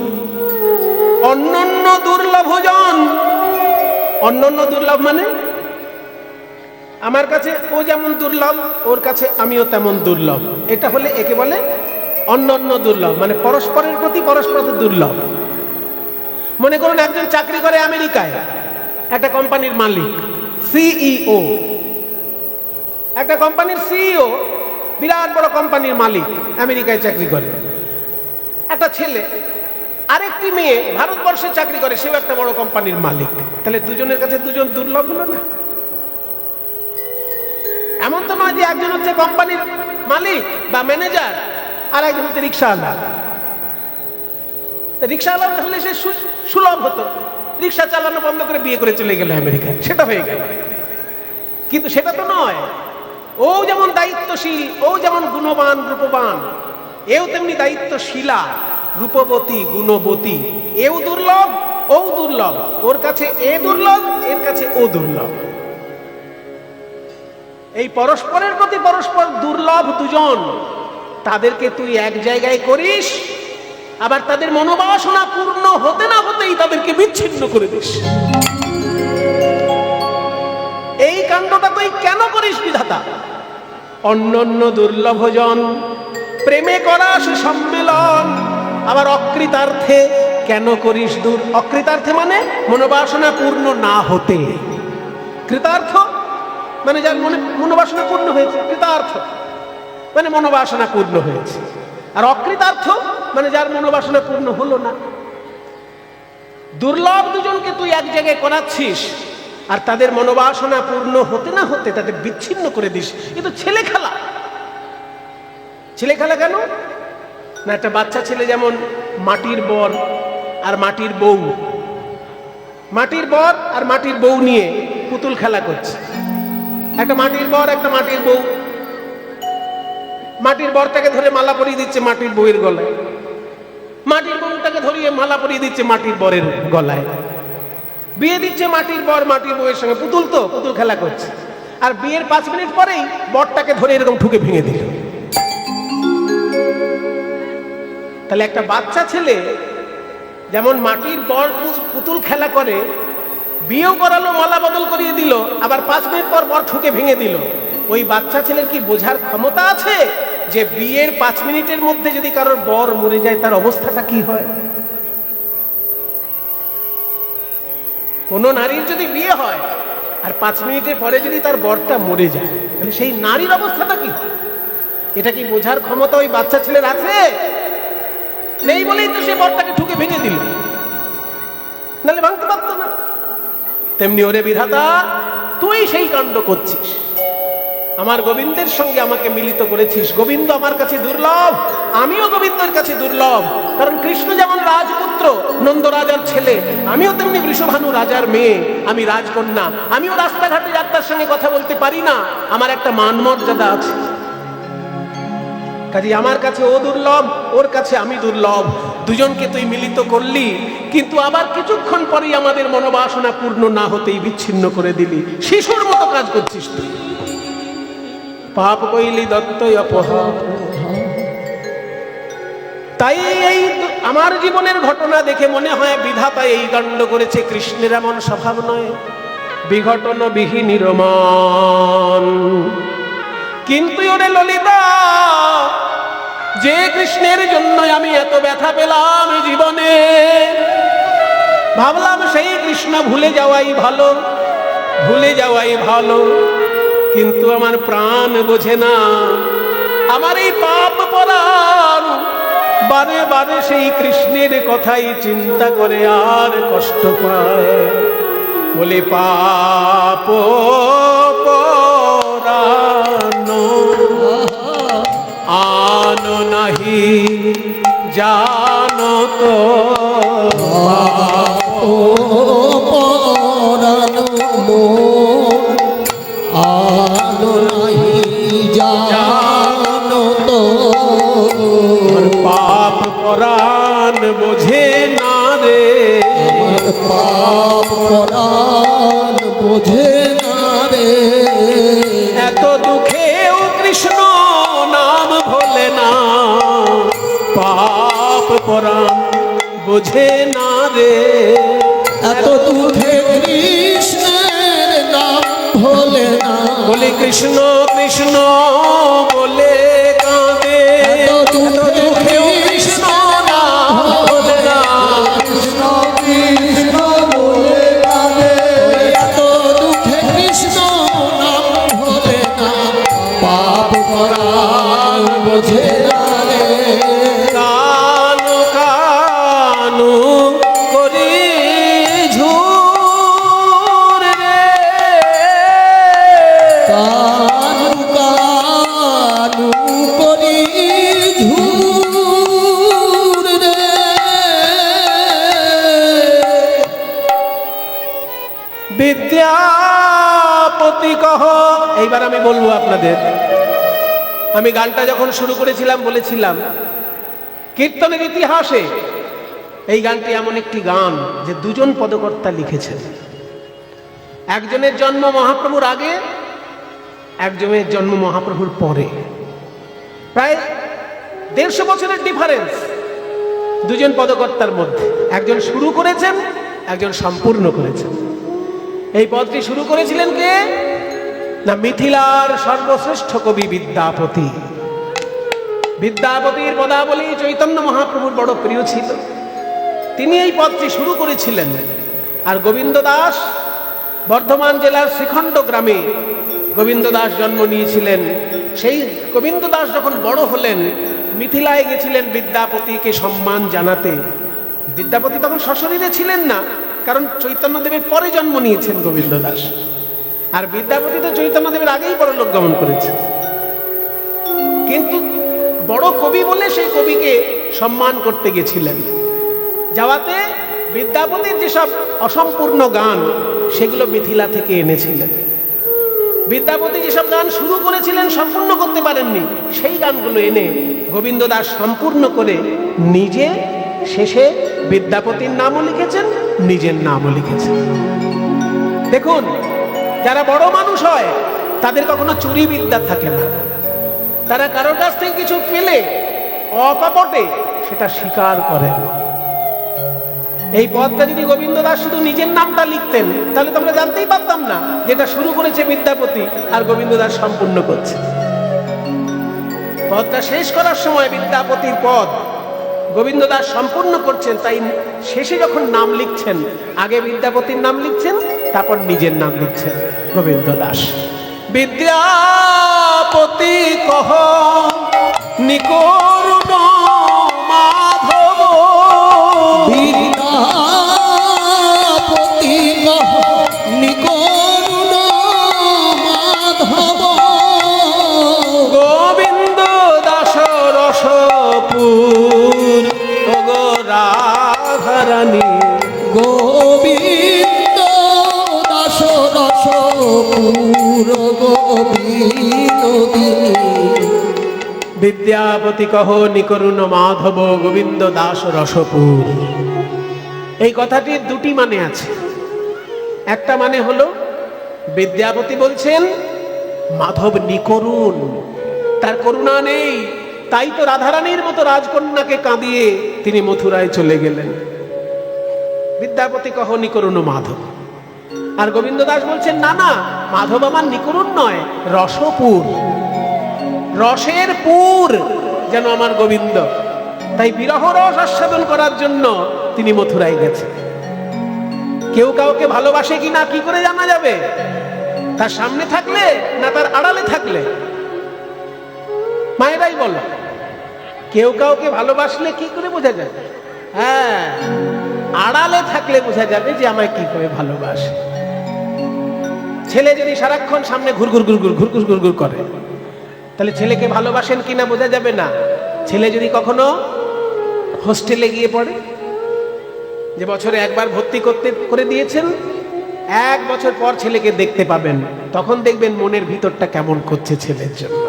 অনন্য দুর্লভ জন। অনন্য দুর্লভ মানে আমার কাছে ও যেমন দুর্লভ, ওর কাছে আমিও তেমন দুর্লভ। এটা হলে একে বলে অনন্য দুর্লভ, মানে পরস্পরের প্রতি পরস্পর দুর্লভ। মনে করুন একজন চাকরি করে আমেরিকায়, একটা কোম্পানির মালিক, সিইও। একটা কোম্পানির সিইও, বিরাট বড় কোম্পানির মালিক, আমেরিকায় চাকরি করে। একটা ছেলে, আরেকটি মেয়ে ভারতবর্ষে চাকরি করে, সেও একটা বড় কোম্পানির মালিক। তাহলে দুজনের কাছে দুজন দুর্লভ হলো না? এমন তো নয় যে একজন হচ্ছে কোম্পানির মালিক বা ম্যানেজার, আর একজন হচ্ছে রিক্সাওয়ালা। রিক্সাওয়ালা হলে সে সুলভ হতো, রিক্সা চালানো বন্ধ করে বিয়ে করে চলে গেল আমেরিকায়, সেটা হয়ে গেল। কিন্তু সেটা তো নয়। ও যেমন দায়িত্বশীল, ও যেমন গুণবান রূপবান, এও তেমনি দায়িত্বশীলা রূপবতী গুণবতী। এও দুর্লভ, ও দুর্লভ। ওর কাছে এ দুর্লভ, এর কাছে ও দুর্লভ। এই পরস্পরের প্রতি পরস্পর দুর্লভ দুজন, তাদেরকে তুই এক জায়গায় করিস, আবার তাদের মনোবাসনা পূর্ণ হতে না হতেই তাদেরকে বিচ্ছিন্ন করে দিস। এই কাণ্ডটা তুই কেন করিস বিধাতা? অন্যান্য দুর্লভজন প্রেমে করাস সম্মেলন, আবার অকৃতার্থে কেন করিস দূর? অকৃতার্থে মানে মনোবাসনা পূর্ণ না হতে। কৃতার্থ মানে যার মনোবাসনা পূর্ণ হয়েছে, কৃতার্থ মানে মনোবাসনা পূর্ণ হয়েছে। আর অকৃতার্থ মানে যার মনোবাসনা পূর্ণ হলো না। দুর্লভ দুজনকে তুই এক জায়গায় করাচ্ছিস, আর তাদের মনোবাসনা পূর্ণ হতে না হতে তাদের বিচ্ছিন্ন করে দিস। কিন্তু ছেলে খেলা। ছেলে খেলা কেন না? একটা বাচ্চা ছেলে যেমন মাটির বর আর মাটির বউ, মাটির বর আর মাটির বউ নিয়ে পুতুল খেলা করছে। একটা মাটির বর, একটা মাটির বউ। মাটির বরটাকে ধরে মালা পরিয়ে দিচ্ছে মাটির বউয়ের গলায়, মাটির বউটাকে ধরিয়ে মালা পরিয়ে দিচ্ছে মাটির বরের গলায়। বিয়ে দিচ্ছে মাটির বর মাটির বউয়ের সঙ্গে, পুতুল তো পুতুল খেলা করছে। আর বিয়ের 5 মিনিট পরেই বরটাকে ধরে এরকম ঠুকে ভেঙে দিল। তাহলে একটা বাচ্চা ছেলে যেমন মাটির বর পুতুল খেলা করে, বিয়েও করালো, মালা বদল করিয়ে দিল, আবার 5 মিনিট পর বর ঠুকে ভেঙে দিল। ওই বাচ্চা ছেলের কি বোঝার ক্ষমতা আছে যে বিয়ের 5 মিনিটের মধ্যে যদি কারোর বর মরে যায় তার অবস্থাটা কি হয়? কোন নারীর যদি বিয়ে হয় আর 5 মিনিটের পরে যদি তার বরটা মরে যায়, তাহলে সেই নারীর অবস্থাটা কি হয়? এটা কি বোঝার ক্ষমতা ওই বাচ্চা ছেলের আছে? নেই বলেই তো সে বরটাকে ঠুকে ভেঙে দিল, নাহলে ভাঙতে পারত না। তেমনি ওরে বিধাতা, তুই সেই কাণ্ড করছিস, আমার গোবিন্দের সঙ্গে আমাকে মিলিত করেছিস। গোবিন্দ আমার কাছে দুর্লভ, আমিও গোবিন্দের কাছে দুর্লভ। কারণ কৃষ্ণ যেমন রাজপুত্র, নন্দ রাজার ছেলে, আমিও তেমনি বৃষভানু রাজার মেয়ে, আমি রাজকন্যা। আমিও রাস্তাঘাটে যাত্রার সঙ্গে কথা বলতে পারি না, আমার একটা মান মর্যাদা আছে। কাজে আমার কাছে ও দুর্লভ, ওর কাছে আমি দুর্লভ। দুজনকে তুই মিলিত করলি, কিন্তু আবার কিছুক্ষণ পরেই আমাদের মনোবাসনা পূর্ণ না হতেই বিচ্ছিন্ন করে দিলি। শিশুর মতো কাজ করছিস তুই। পাপ কইলি দত্তই অপহার। তাই এই আমার জীবনের ঘটনা দেখে মনে হয় বিধাতা এই কাণ্ড করেছে। কৃষ্ণের এমন স্বভাব নয়, বিঘটন বিহীনির মন। কিন্তু ওরে ললিতা, যে কৃষ্ণের জন্য আমি এত ব্যথা পেলাম জীবনে, ভাবলাম সেই কৃষ্ণ ভুলে যাওয়াই ভালো, ভুলে যাওয়াই ভালো। কিন্তু আমার প্রাণ বোঝে না, আমার এই পাপ পরাণ বারে বারে সেই কৃষ্ণের কথাই চিন্তা করে আর কষ্ট পায়। বলে পাপ পরাণ আনো নাহি জানো তো, পরানো আলো নাহি জানো তো, পাপ পরাণ বোঝে না রে, পাপ পরাণ বোঝে না রে। এত দুঃখেও কৃষ্ণ নাম ভোলে না, পাপ পরাণ বোঝে না রে। এত দুঃখে কৃষ্ণের নাম ভোলে না, বলে কৃষ্ণ কৃষ্ণ বলে কাঁদে। এত দুঃখেও কৃষ্ণ নাম ভোলে না, কৃষ্ণ কৃষ্ণ বলে কাঁদে। এত দুঃখে কৃষ্ণ নাম ভোলে না, পাপ পরাণ বোঝে না রে। কানু কানু করি ঝুর রে, কানু কানু করি ঝুর রে। বিদ্যাপতি কহ এইবার আমি বলবো আপনাদের, আমি গানটা যখন শুরু করেছিলাম বলেছিলাম কীর্তনের ইতিহাসে এই গানটি এমন একটি গান যে দুজন পদকর্তা লিখেছেন। একজনের জন্ম মহাপ্রভুর আগে, একজনের জন্ম মহাপ্রভুর পরে, প্রায় 150 বছরের ডিফারেন্স দুজন পদকর্তার মধ্যে। একজন শুরু করেছেন, একজন সম্পূর্ণ করেছেন। এই পদটি শুরু করেছিলেন কে? না, মিথিলার সর্বশ্রেষ্ঠ কবি বিদ্যাপতি। বিদ্যাপতির পদাবলী চৈতন্য মহাপ্রভুর বড় প্রিয় ছিল, তিনি এই পদটি শুরু করেছিলেন। আর গোবিন্দ দাস বর্ধমান জেলার শ্রীখণ্ড গ্রামে গোবিন্দ দাস জন্ম নিয়েছিলেন। সেই গোবিন্দ দাস যখন বড় হলেন, মিথিলায় গেছিলেন বিদ্যাপতিকে সম্মান জানাতে। বিদ্যাপতি তখন সশরীরে ছিলেন না, কারণ চৈতন্যদেবের পরে জন্ম নিয়েছেন গোবিন্দ দাস। আর বিদ্যাপতি তো চৈতন্যদেবের আগেই পরলোক গমন করেছেন, কিন্তু বড় কবি বলে সেই কবিকে সম্মান করতে গেছিলেন। যাওয়াতে বিদ্যাপতির যেসব অসম্পূর্ণ গান সেগুলো মিথিলা থেকে এনেছিলেন। বিদ্যাপতি যেসব গান শুরু করেছিলেন সম্পূর্ণ করতে পারেননি, সেই গানগুলো এনে গোবিন্দ দাস সম্পূর্ণ করে নিজে শেষে বিদ্যাপতির নামও লিখেছেন, নিজের নামও লিখেছেন। দেখুন, যারা বড় মানুষ হয় তাদের কখনো চুরি বিদ্যা থাকে না। তারা কারোর কাছ থেকে কিছু পেলে অকপটে সেটা স্বীকার করেন। এই পদটা যদি গোবিন্দ দাস শুধু নিজের নামটা লিখতেন, তাহলে তো আমরা জানতেই পারতাম না যেটা শুরু করেছে বিদ্যাপতি আর গোবিন্দ দাস সম্পূর্ণ করছে। পদটা শেষ করার সময় বিদ্যাপতির পদ গোবিন্দ দাস সম্পূর্ণ করছেন, তাই শেষে যখন নাম লিখছেন আগে বিদ্যাপতির নাম লিখছেন, তারপর নিজের নাম লিখছেন গোবিন্দ দাস। বিদ্যাপতি কহ নিকরুণ মাধব, বিদ্যাপতি কহ নিকরুণ মাধব, গোবিন্দ দাস রসপুর ওগো রাধারানী, গোবিন্দ দাস রসপুর গোবিনোদিনী। বিদ্যাপতি কহ নিকরুণ মাধব গোবিন্দ দাস রসপুর। এই কথাটির দুটি মানে আছে। একটা মানে হলো বিদ্যাপতি বলছেন মাধব নিকরুণ, তার করুণা নেই, তাই তো রাধারানীর মতো রাজকন্যাকে কাঁদিয়ে তিনি মথুরায় চলে গেলেন। বিদ্যাপতি কহ নিকরুণ মাধব। আর গোবিন্দ দাস বলছেন না না, মাধব আমার নিকরুণ নয়, রসপুর, রসের পুর যেন আমার গোবিন্দ। তাই বিরহ রস আস্বাদন করার জন্য তিনি মথুরায় গেছেন। কেউ কাউকে ভালোবাসে কি না কি করে জানা যাবে? তার সামনে থাকলে না তার আড়ালে থাকলে? মায়েরাই বলো, কেউ কাউকে ভালোবাসলে কি করে বোঝা যাবে? হ্যাঁ, আড়ালে থাকলে বোঝা যাবে যে আমায় কি করে ভালোবাসে। ছেলে যদি সারাক্ষণ সামনে ঘুরঘুর ঘুরঘুর ঘুরঘুর ঘুরঘুর করে, তাহলে ছেলেকে ভালোবাসেন কিনা বোঝা যাবে না। ছেলে যদি কখনো হোস্টেলে গিয়ে পড়ে, যে বছরে একবার ভর্তি করে দিয়েছেন, 1 বছর পর ছেলেকে দেখতে পাবেন, তখন দেখবেন মনের ভিতরটা কেমন করছে ছেলের জন্য।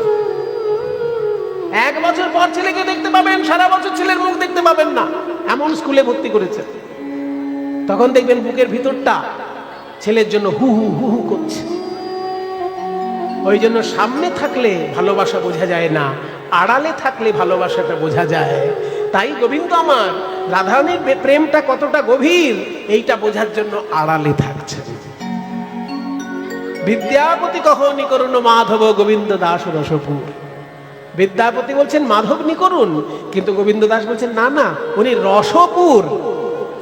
1 বছর পর ছেলেকে দেখতে পাবেন, সারা বছর ছেলের মুখ দেখতে পাবেন না, এমন স্কুলে ভর্তি করেছেন। তখন দেখবেন বুকের ভিতরটা ছেলের জন্য হু হু হু হু করছে। ওই জন্য সামনে থাকলে ভালোবাসা বোঝা যায় না, আড়ালে থাকলে ভালোবাসাটা বোঝা যায়। তাই গোবিন্দ আমার রাধারানীর প্রেমটা কতটা গভীর এইটা বোঝার জন্য আড়ালে থাকছে। বিদ্যাপতি কহ নিকরুণ মাধব গোবিন্দ দাস রসপুর। বিদ্যাপতি বলছেন মাধব নিকরুণ, কিন্তু গোবিন্দ দাস বলছেন না না, উনি রসপুর,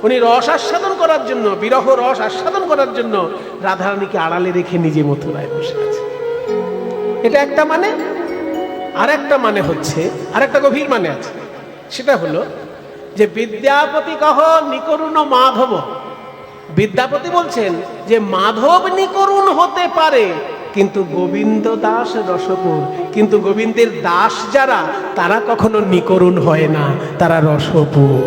উনি রস আস্বাদন করার জন্য, বিরহ রস আস্বাদন করার জন্য রাধারানীকে আড়ালে রেখে নিজে মথুরায় বসে আছে। এটা একটা মানে। আর একটা মানে হচ্ছে, আর একটা গভীর মানে আছে, সেটা হলো যে বিদ্যাপতি কহ নিকরুণ মাধব। বিদ্যাপতি বলছেন যে মাধব নিকরুণ হতে পারে, কিন্তু গোবিন্দ দাস রসপুর, কিন্তু গোবিন্দের দাস যারা তারা কখনো নিকরুণ হয় না, তারা রসপুর।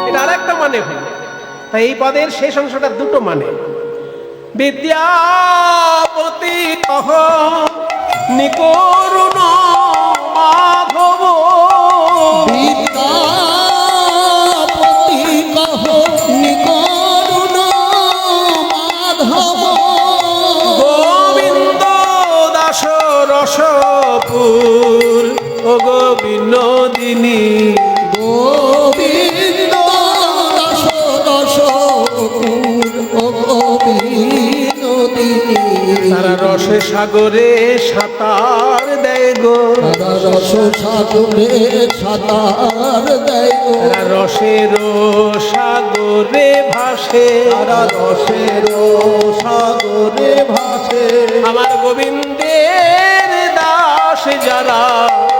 এটা আর একটা মানে হলো। তাই এই পদের শেষ অংশটা দুটো মানে। বিদ্যাপতি কহ নিকরুণ মাধব, বিদ্যাপতি কহ নিকরুণ মাধব, গোবিন্দ দাস রসপুর ও গো বিনোদিনী, গোবিন্দ দাস রসপুর ও বিনোদিনী, তারা রসে সাগরে সাঁতার দেয় গো, তারা রস সাগরে সাঁতার দেয় গো, তারা রসের সাগরে ভাসে, তারা রসের সাগরে ভাসে, আমার গোবিন্দের দাস যারা,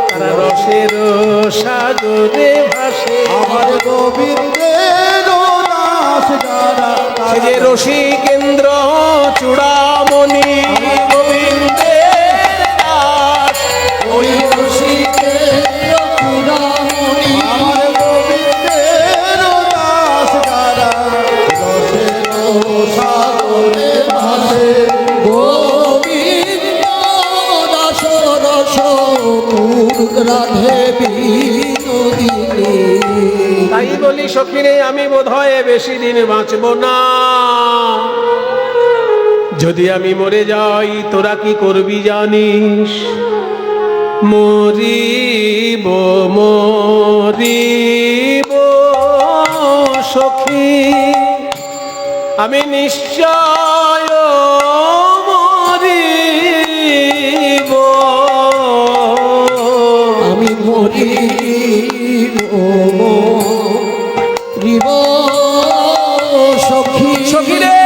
তারা রসের সাগরে ভাসে, আমার গোবিন্দের দাস যারা, সে যে রসিকেন্দ্র চূড়ামণি, গোবিন্দের দাস ওই রসিকের চূড়ামণি, আমার গোবিন্দের দাস যারা, রসের সাগরে ভাসে, গোবিন্দ দাস রসপুর রাধে বিনোদিনী। তাই বলি সখিরে আমি বোধহয় বেশি দিন বাঁচব না, যদি আমি মরে যাই তোরা কি করবি জানিস, মরিব মরিব সখী, আমি নিশ্চয় মরিব, আমি মরিব মরিব সখী, সখী রে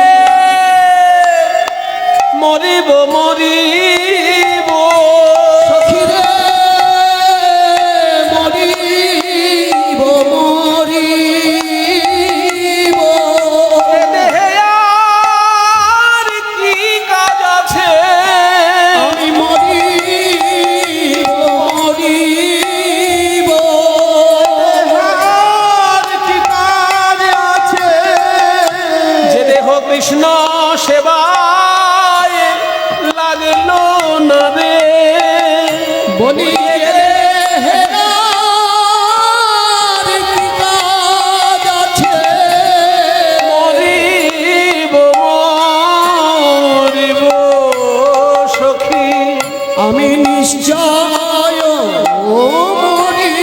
মরিব মরিব, সখী রে মরিব মরিব, এ দেহে আর কি কাজ আছে, আমি মরিব মরিব, আর কি কাজ আছে, যে দেহ কৃষ্ণ সেবায় লাগলো না রে, বলি হেরার কি কাজ আছে, মরিব মরিব সখী, আমি নিশ্চয় মরিব,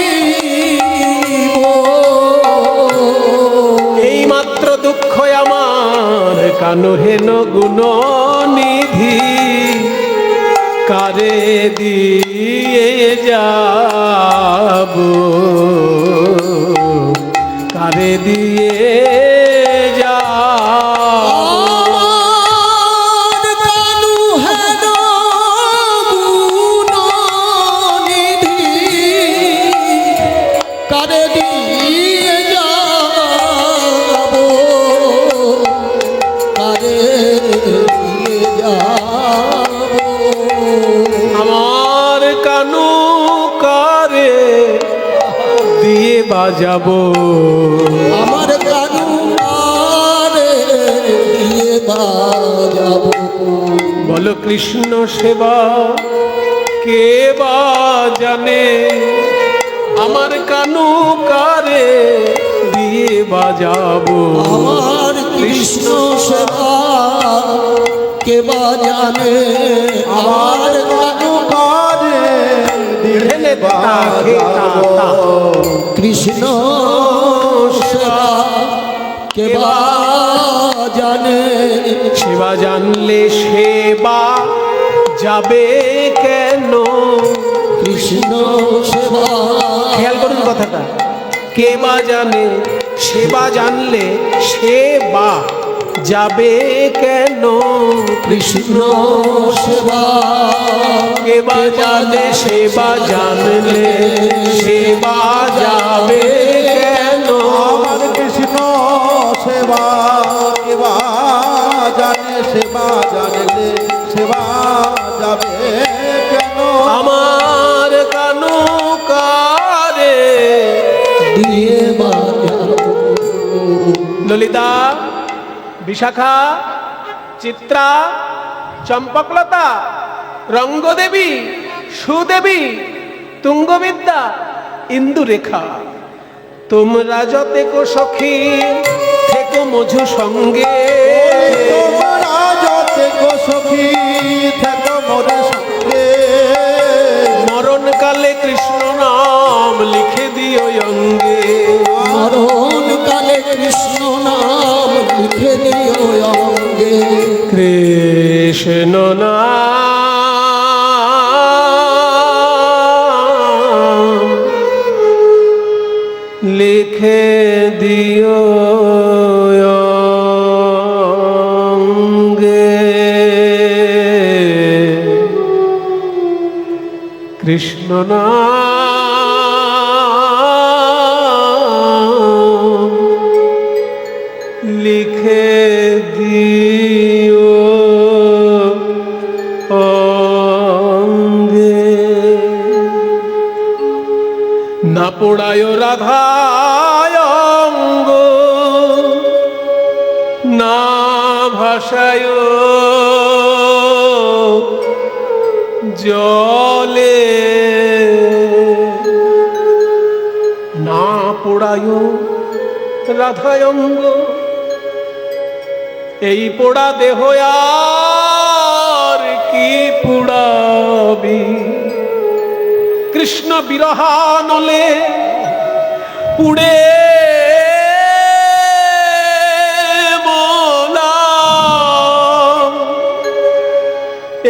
এই মাত্র দুঃখ আমার কানো হেন গুণ নিধি, কারে দিয়ে যাব, কারে দিয়ে যাব, আমার কানু হেন গুণনিধি, কারে দিয়ে যাব, কারে দিয়ে যাব, আমার কানু কারে দিয়ে বাজাবো, আমার কানু কারে দিয়ে বাজাব, বলো কৃষ্ণ সেবা কে বা জানে, আমার কানু কারে দিয়ে বাজাবো, আমার কৃষ্ণ সেবা কে বা জানে, আমার কানু কারে দিলে বাজাবো, কৃষ্ণ সেবা কে বা জানে, সেবা জানলে সেবা যাবে কেন, কৃষ্ণ সেবা খেয়াল করুন কথাটা, কে বা জানে সেবা জানলে সেবা যাবে কেন, কৃষ্ণ সেবা কে বা জানে সেবা জানলে সেবা যাবে কেন, আমার কৃষ্ণ সেবা এবা জানে, সেবা জানলে সেবা যাবে কেন, আমার কানু কারে দিয়ে বাজাব, ললিতা বিশাখা চিত্রা, চম্পকলতা, রঙ্গদেবী, সুদেবী, তুঙ্গবিদ্যা, ইন্দুরেখা, তোমরা যতেক সখী থেকো মধু সঙ্গে। তোমরা যতেক সখী থেকো মোর সঙ্গে। মরণকালে কৃষ্ণ নাম লিখে দিও অঙ্গে। মরণ কালে কৃষ্ণ নাম লিখে দিও অঙ্গে। কৃষ্ণ নাম লিখে দিও অঙ্গে। কৃষ্ণ নাম লিখে দিও অঙ্গে। না পোড়ায় রাধায় অঙ্গ, না ভাষায় জলে। না পোড়ায় রাধায় অঙ্গ, এই পোড়া দেহ আর কি পুড়াবি। কৃষ্ণ বিরহানলে পুড়ে মলাম,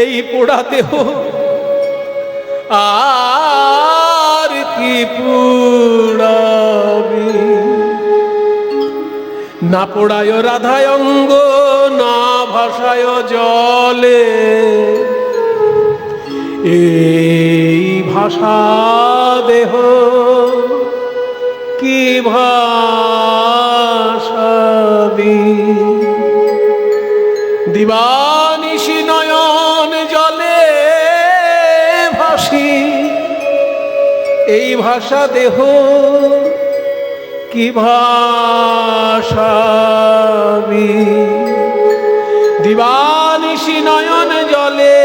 এই পোড়া দেহ আর কি পুড়াবি। না পোড়ায় রাধায় অঙ্গ, না ভাষায় জলে, এই ভাষা দেহ কি ভাষাবি। দিবানিশি নয়ন জলে ভাসি, এই ভাষা দেহ কি ভাষাবি। দিবানিশি নয়ন জলে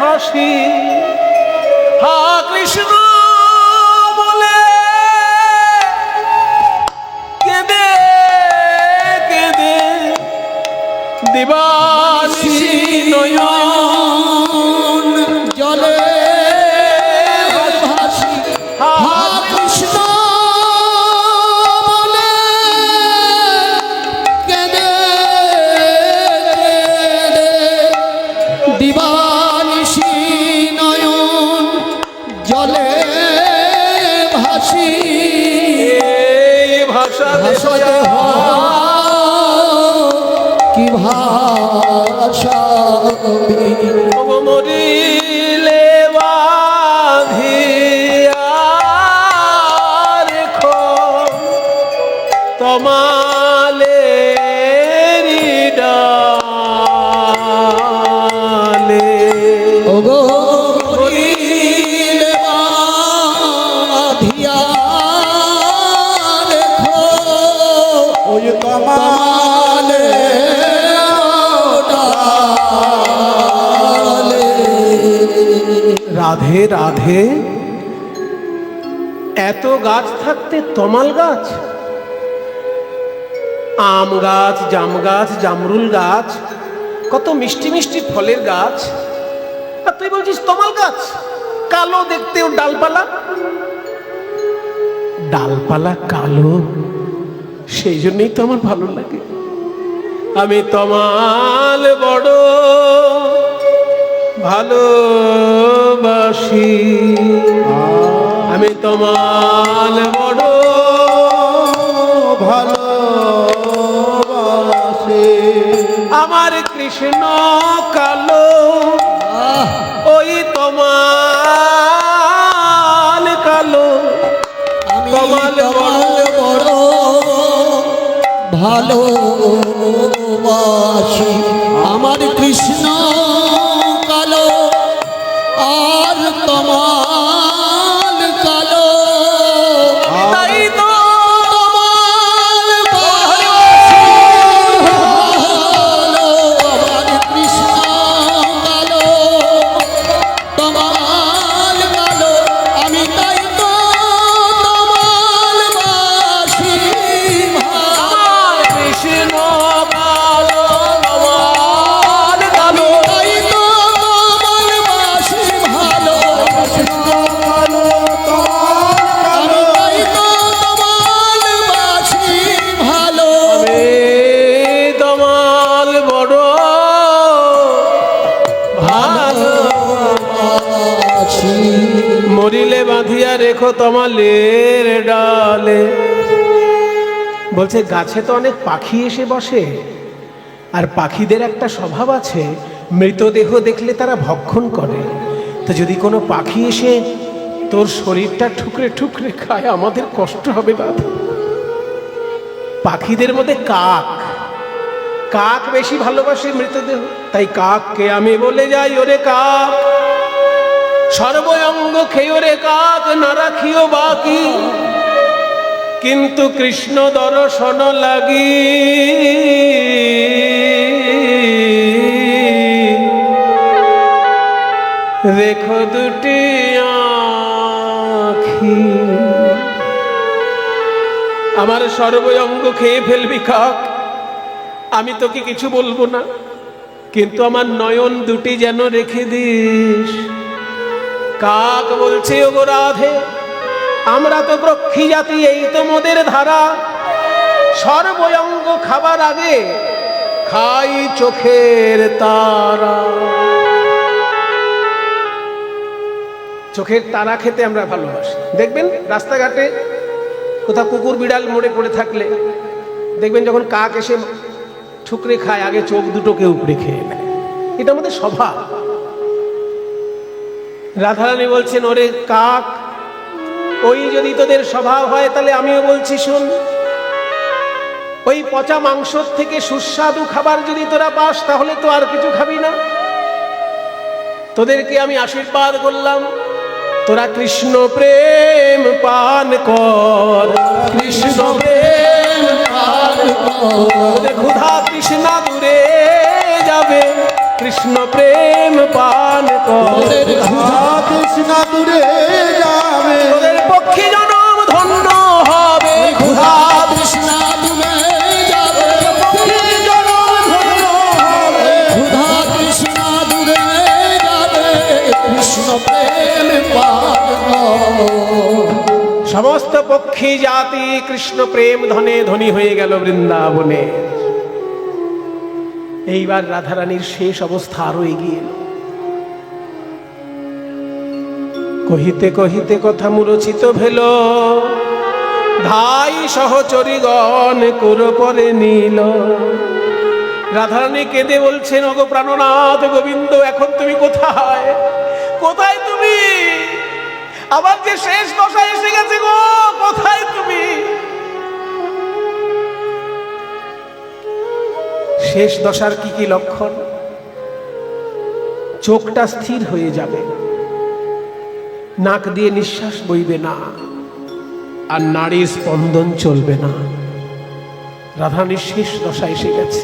ভাসি, হা কৃষ্ণ বলে কেঁদে কেঁদে দিবানিশি নয়ন জলে ভাসি, হা কৃষ্ণ বলে কেঁদে কেঁদে দিবানিশি নয়ন জলে ভাসি। এই ভাষা ভাষাতে কি ভাষাবি। মরিলে বাঁধিয়া রেখো তমালে ডালে। ওগো মরিলে বাঁধিয়া রেখো ওই তমালে ডালে। রাধে রাধে, এত গাছ থাকতে তমাল গাছ, আম গাছ, জাম গাছ, জামরুল গাছ, কত মিষ্টি মিষ্টি ফলের গাছ, আর তুই বলছিস তমাল গাছ? কালো দেখতে ওর ডালপালা, ডালপালা কালো, সেই জন্যই তো আমার ভালো লাগে। আমি তমাল বড় ভালোবাসি, আমি তমাল বড় ভালোবাসে। আমার কৃষ্ণ কালো, ওই তমাল কালো। আমি তমাল বড় ভালোবাসি, আমার কৃষ্ণ কালো আর তমাল কালো। তাই তো তমাল সাজাইয়া রেখো তমালের ডালে। বলছে গাছে তো অনেক পাখি এসে বসে, আর পাখিদের একটা স্বভাব আছে, মৃতদেহ দেখলে তারা ভক্ষণ করে। তো যদি কোনো পাখি এসে তোর শরীরটা ঠুকরে ঠুকরে খায়, আমাদের কষ্ট হবে বাবা। পাখিদের মধ্যে কাক, কাক বেশি ভালোবাসে মৃতদেহ, তাই কাককে আমি বলে যাই, ওরে কাক সর্বঙ্গ খেয়ে রে কাক, না রাখিও বাকি, কিন্তু কৃষ্ণ দর্শন লাগি রেখো দুটি আঁখি। আমার সর্বঙ্গ খেয়ে ফেলবি কাক, আমি তোকে কিছু বলবো না, কিন্তু আমার নয়ন দুটি যেন রেখে দিস। কাক বলছে, ওগো রাধে, আমরা তো পক্ষী জাতি, এই তো মোদের ধারা, সর্বঙ্গ খাবার আগে খাই চোখের তারা। চোখের তারা খেতে আমরা ভালোবাসি। দেখবেন রাস্তাঘাটে কোথাও কুকুর বিড়াল মরে পড়ে থাকলে দেখবেন যখন কাক এসে ঠুকরে খায়, আগে চোখ দুটোকে উপড়ে খেয়ে নেয়। এটা আমাদের স্বভাব। রাধারানী বলছেন, ওরে কাক, ওই যদি তোদের স্বভাব হয় তাহলে আমিও বলছি শোন, ওই পচা মাংস থেকে সুস্বাদু খাবার যদি তোরা পাস তাহলে তো আর কিছু খাবি না। তোদেরকে আমি আশীর্বাদ করলাম, তোরা কৃষ্ণ প্রেম পান কর, কৃষ্ণ প্রেম পান কর, ক্ষুধা তৃষ্ণা দূরে যাবে, কৃষ্ণ প্রেম পান কর, কৃষ্ণা দূরে যাবে, তোদের পক্ষে জনম ধন্য হবে, ক্ষুধা তৃষ্ণা দূরে যাবে, ক্ষুধা তৃষ্ণা দূরে যাবে, কৃষ্ণ প্রেম পান কর। সমস্ত পক্ষী জাতি কৃষ্ণ প্রেম ধনে ধনী হয়ে গেল বৃন্দাবনে। এইবার রাধারানীর শেষ অবস্থা আরো এগিয়ে এলো। কহিতে কহিতে কথা মুরচিত ভেল, ধাই সহচরীগণ কোর পরে নীল। রাধারানী কেঁদে বলছেন, ওগো প্রাণনাথ গোবিন্দ, এখন তুমি কোথায়, কোথায় তুমি? আবার যে শেষ দশা এসে গেছে গো, কোথায় তুমি? শেষ দশার কি কি লক্ষণ? চোখটা স্থির হয়ে যাবে, নাক দিয়ে নিঃশ্বাস বইবে না, আর নাড়ির স্পন্দন চলবে না। রাধারানীর শেষ দশা এসে গেছে।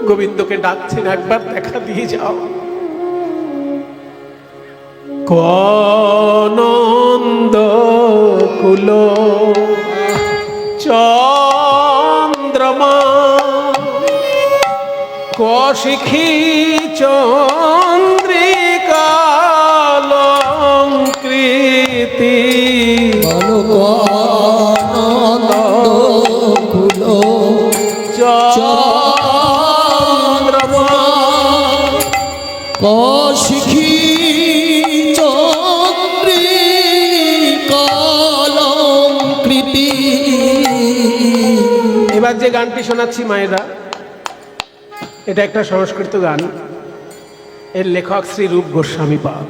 গোবিন্দকে ডাকছেন, একবার দেখা দিয়ে যাও। কনন্দ কুল চন্দ্রমা, কশিখী চন্দ্রিকালঙ্কৃতি, চন্দ্রমা, কশিখী চন্দ্রিকালঙ্কৃতি। এবার যে গানটি শোনাচ্ছি মায়েরা, এটা একটা সংস্কৃত গান। এর লেখক শ্রী রূপ গোস্বামী পাদ,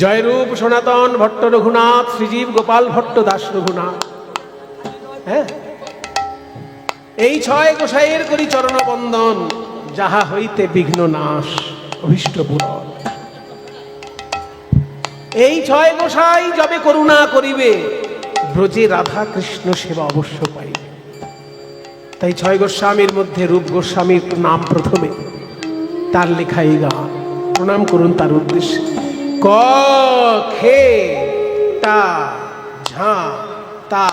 জয়রূপ সনাতন ভট্ট রঘুনাথ, শ্রীজীব গোপাল ভট্ট দাস রঘুনাথ। হ্যাঁ, এই ছয় গোসাইয়ের করি চরণ বন্দন, যাহা হইতে বিঘ্ন নাশ অভীষ্ট পূরণ। এই ছয় গোসাই যবে করুণা করিবে, ব্রজে রাধা কৃষ্ণ সেবা অবশ্য পাইবে। তাই ছয় গোস্বামীর মধ্যে রূপ গোস্বামীর নাম প্রথমে, তার লেখা এই গান। প্রণাম করুন তার উদ্দেশ্যে। ক খে টা ঝা তা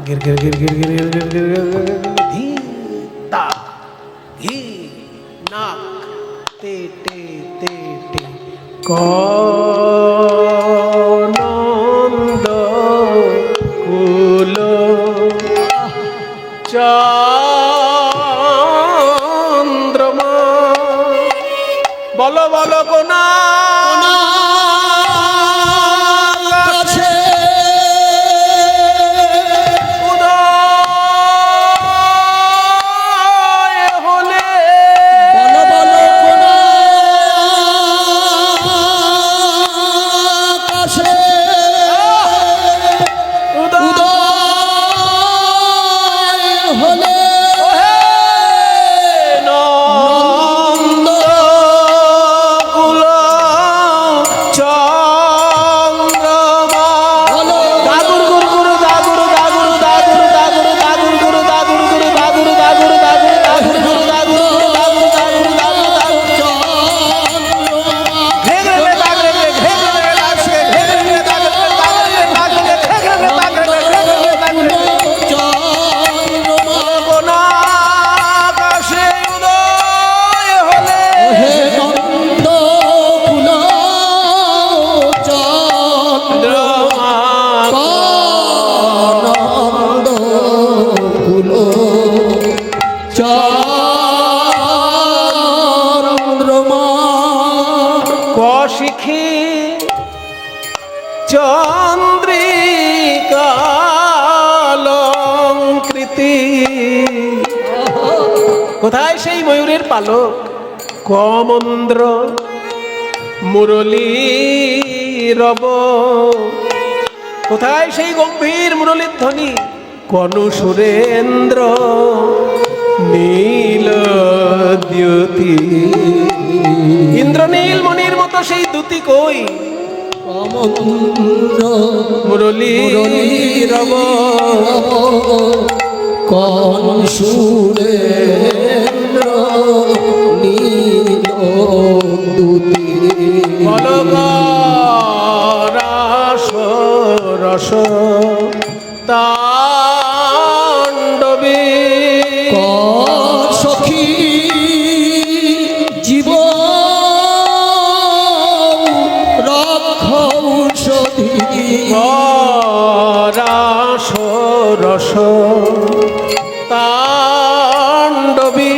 গির গির গির গির গির গির গির গির গির ধি তা ধি না তে তে তে তে। কনন্দ কুল চন্দ্রমা, বলো বলো কোনা কোথায় সেই ময়ূরের পালক? কমন্দ্র মুরলী রব, কোথায় সেই গম্ভীর মুরলীর ধ্বনি? কনু সুরেন্দ্র নীল দ্যুতি, ইন্দ্রনীল মণির মতো সেই দ্যুতি কই? কমন্দ্র মুরলী রব, কোন সুরেন্দ্র নীল দ্যুতি, রাস রস তাণ্ডবী, সখী জীব রক্ষৌষধি, রাস রস তাণ্ডবী।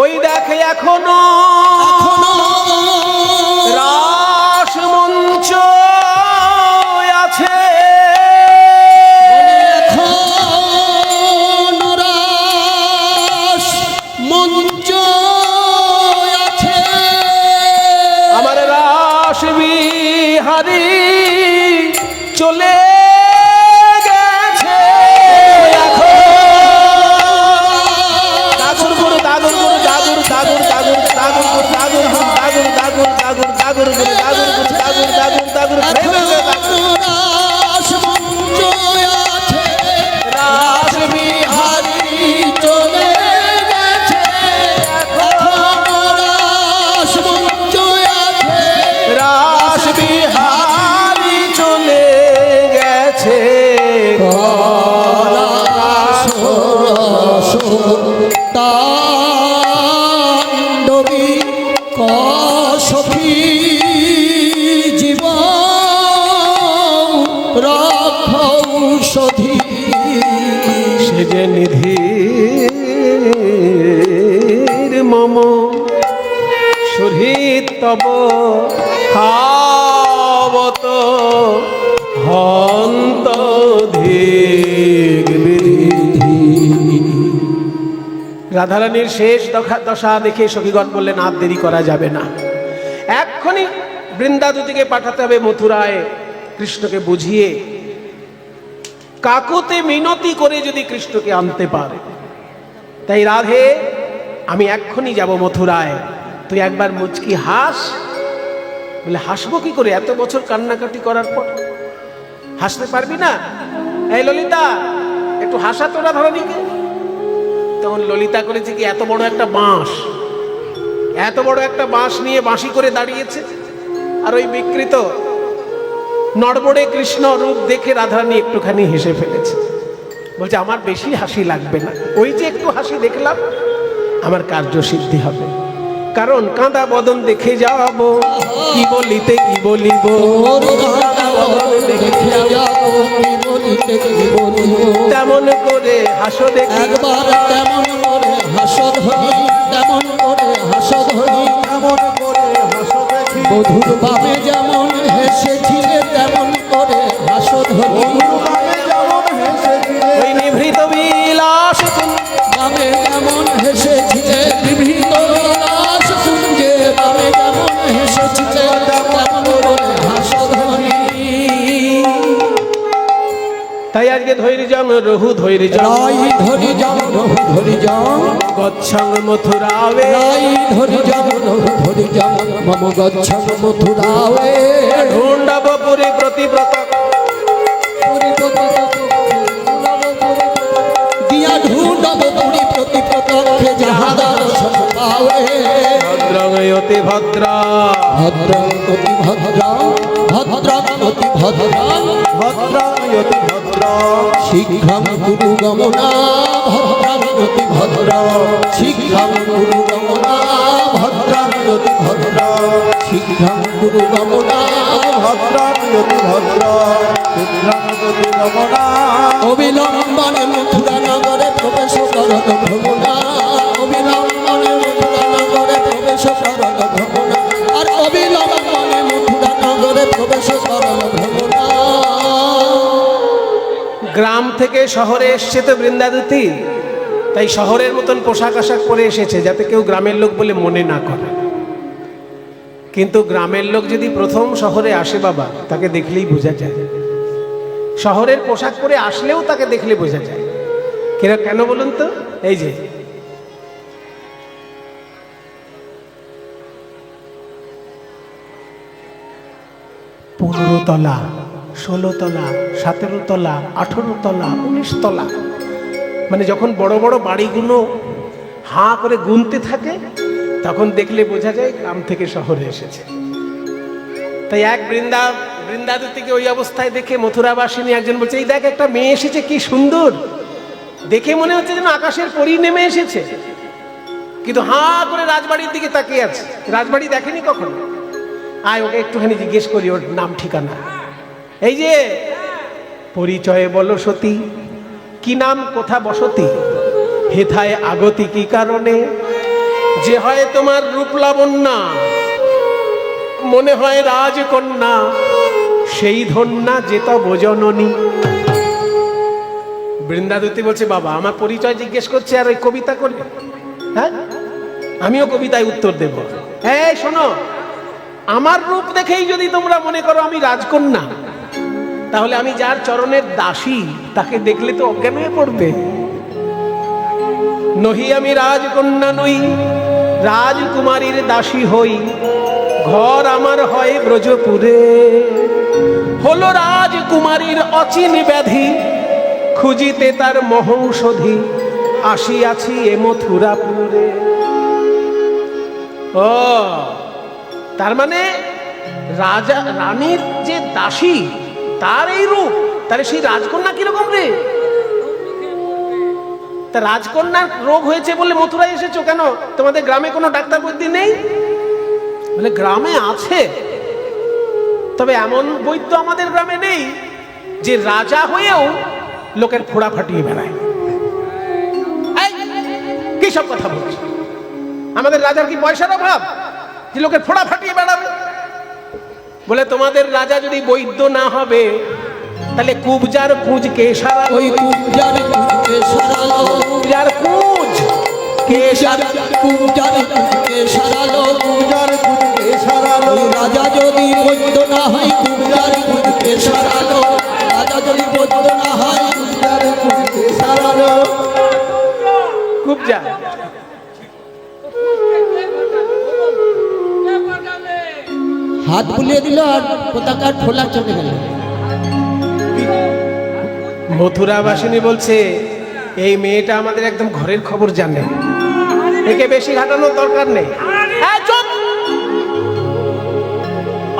ওই দেখে এখনো রাস মঞ্চ আছে, রাস মঞ্চ আছে, আমার রাস বিহারী চলে গেছে এখন। দাদুর গুরু দাদুর গুরু দাদুর দাদুর দাদুর দাদুর গুরু দাদুর গুরু দাদুর দাদুর দাদুর দাদুর গুরু দাদুর গুরু দাদুর দাদুর দাদুর রাস মঞ্চ আছে, রাস বিহারী চলে গেছে, রাস মঞ্চ আছে, রাস বিহারী চলে গেছে। রস তাণ্ডবী সখী জীব রক্ষৌষধি, সে যে নিধির মম সুহৃদ তব হাবত হন্ত রাধারানীর শেষ দশা দেখে সখীগণ বললেন আর দেরি করা যাবে না, এক্ষুনি বৃন্দাদুতিকে পাঠাতে হবে মথুরায় কৃষ্ণকে বুঝিয়ে, কাকুতে মিনতি করে যদি কৃষ্ণকে আনতে পারে। তাই রাধে, আমি এক্ষুনি যাব মথুরায়, তুই একবার মুচকি হাস। বলে হাসবো কি করে, এত বছর কান্নাকাটি করার পর হাসতে পারবি না? এই ললিতা, একটু হাসা তো রাধারানীকে। তখন ললিতা করেছে কি, এত বড় একটা বাঁশ, এত বড় একটা বাঁশ নিয়ে বাঁশি করে দাঁড়িয়েছে, আর ওই বিকৃত নড়বড়ে কৃষ্ণ রূপ দেখে রাধারানী একটুখানি হেসে ফেলেছে। বলছে আমার বেশি হাসি লাগবে না, ওই যে একটু হাসি দেখলাম আমার কার্যসিদ্ধি হবে। কারণ কাঁদা বদন দেখে যাব, কি বলিতে কি বলিব, তেমন করে হাসো দেখি, একবার তেমন করে হাসধনি, তেমন করে হাসধনি, এমন করে হাসো দেখি, বধুর বাবে যেমন হেসেছিলে তেমন করে হাসধনি, বামে যেমন হেসেছিলে, ওই নিভৃত বিলাস বাবে যেমন হেসেছিলে বিভিন্ন বিলাস কুঞ্জে, বাবে যেমন হেসেছিলে তেমন করে হাসধনি। তাই আজকে ধৈর্যং রহু ধৈর্যং রাই ধরি যাও রহু ধরি যাও, গচ্ছং মথুরাবে, রাই ধরি যাও রহু ধরি যাও, মম গচ্ছং মথুরাবে, ঢুণ্ডব পুরী প্রতিব্রত, দিয়া ঢুণ্ডব পুরী প্রতি প্রত্যক্ষে যাহা দর্শন পাওয়ে, ভদ্রং অতি ভদ্রা, ভদ্রং অতি ভদ্রা, ভদ্রং অতি ভদ্রা, ভদ্রায়তি ভদ্র, শীঘ্রং কুরু গমনা, ভদ্রং অতি ভদ্রা, শীঘ্রং কুরু গমনা, ভদ্রং অতি ভদ্রা, শীঘ্রং কুরু গমনা, ভদ্রায়তি ভদ্র, শীঘ্রমগতি গমনা, অবিলম্বনে মথুরা নগরে প্রবেশ করল ভ্রমণা, অবিলম্বনে মথুরা নগরে প্রবেশ করল ভ্রমণা, আর অবিলম্বনে মথুরা নগরে প্রবেশ করল ভ্রমণা। গ্রাম থেকে শহরে এসছে তো বৃন্দাদুতি, তাই শহরের মতন পোশাক আশাক পরে এসেছে যাতে কেউ গ্রামের লোক বলে মনে না করে। কিন্তু গ্রামের লোক যদি প্রথম শহরে আসে বাবা, তাকে দেখলেই বোঝা যায়। শহরের পোশাক পরে আসলেও তাকে দেখলে বোঝা যায়। কেন বলুন তো? এই যে 15 তলা, 16 তলা, 17 তলা, 18 তলা, 19 তলা, মানে যখন বড় বড় বাড়িগুলো হাঁ করে গুনতে থাকে তখন দেখলে বোঝা যায় গ্রাম থেকে শহরে এসেছে। তাই এক বৃন্দাবতীকে ওই অবস্থায় দেখে মথুরাবাসিনী একজন বলছে, এই দেখ একটা মেয়ে এসেছে, কি সুন্দর, দেখে মনে হচ্ছে যেন আকাশের পরী নেমে এসেছে। কিন্তু হাঁ করে রাজবাড়ির দিকে তাকিয়ে আছে, রাজবাড়ি দেখেনি কখনো। আয় ওকে একটুখানি জিজ্ঞেস করি ওর নাম ঠিকানা। এই যে পরিচয়ে বলো সতী, কি নাম, কোথা বসতি, হেথায় আগতি কি কারণে, যে হয় তোমার রূপ লাবণ্যা, মনে হয় রাজকন্যা, সেই ধন্যা যেত বোজননী। বৃন্দাবতী বলছে, বাবা আমার পরিচয় জিজ্ঞেস করছে আর ওই কবিতা করবে? হ্যাঁ, আমিও কবিতায় উত্তর দেব। এই শোনো, আমার রূপ দেখেই যদি তোমরা মনে করো আমি রাজকন্যা, তাহলে আমি যার চরণের দাসী তাকে দেখলে তো অজ্ঞান হয়ে পড়বে। নহি আমি রাজকন্যা নই, রাজকুমারীর দাসী হই, ঘর আমার হয় ব্রজপুরে। হলো রাজকুমারীর অচিন ব্যাধি, খুঁজিতে তার মহৌষধি, আসিয়াছি এ মথুরাপুরে। ও, তার মানে রাজা রানীর যে দাসী তার এই রূপ, তাহলে সেই রাজকন্যা কিরকম রে? তা রাজকন্যার রোগ হয়েছে বলে মথুরায় এসেছো কেন? তোমাদের গ্রামে কোনো ডাক্তার বৈদ্য নেই? বলে গ্রামে আছে, তবে এমন বৈদ্য আমাদের গ্রামে নেই যে রাজা হয়েও লোকের ফোড়া ফাটিয়ে বেড়ায়। কি সব কথা বলছে? আমাদের রাজার কি পয়সার অভাব যে লোকের ফোড়া ফাটিয়ে বেড়াবে? বলে তোমাদের রাজা যদি বৈদ্য না হবে তাহলে কুবজার কুঁজ কে সারালো? ওই কুবজার কুঁজকে সারালো, কুবজার কুঁজ কে সারালো? কুবজার কুঁজকে সারালো, পূজার কুঁজকে সারালো, ওই রাজা যদি বৈদ্য না হয় কুবজার কুঁজকে সারালো, রাজা যদি বৈদ্য না হয় পূজার কুঁজকে সারালো। কুবজা হাত বুলিয়ে দিল আর পতাকার ফোলা চলে গেল। মথুরাবাসিনী বলছে, এই মেয়েটা আমাদের একদম ঘরের খবর জানে, একে বেশি ঘাটানোর দরকার নেই। হ্যাঁ, চুপ!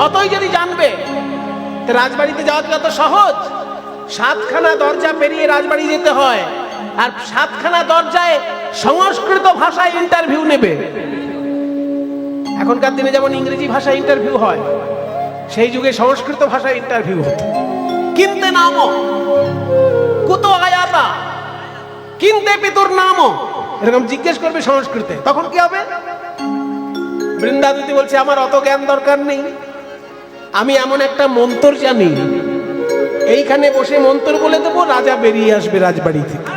অতই যদি জানবে তো রাজবাড়িতে যাওয়া কি অত সহজ? 7খানা দরজা পেরিয়ে রাজবাড়ি যেতে হয়, আর 7খানা দরজায় সংস্কৃত ভাষায় ইন্টারভিউ নেবে। এখনকার দিনে যেমন ইংরেজি ভাষায় ইন্টারভিউ হয়, সেই যুগে সংস্কৃত ভাষায় ইন্টারভিউ হতো। কিনতে নামো, কুতো আয়াতা, কিনতে পিতুর নামো, এরকম জিজ্ঞেস করবে সংস্কৃতে। তখন কি হবে? বৃন্দাবতী বলছে, আমার অত জ্ঞান দরকার নেই, আমি এমন একটা মন্ত্র জানি, এইখানে বসে মন্ত্র বলে দেবো, রাজা বেরিয়ে আসবে রাজবাড়ি থেকে।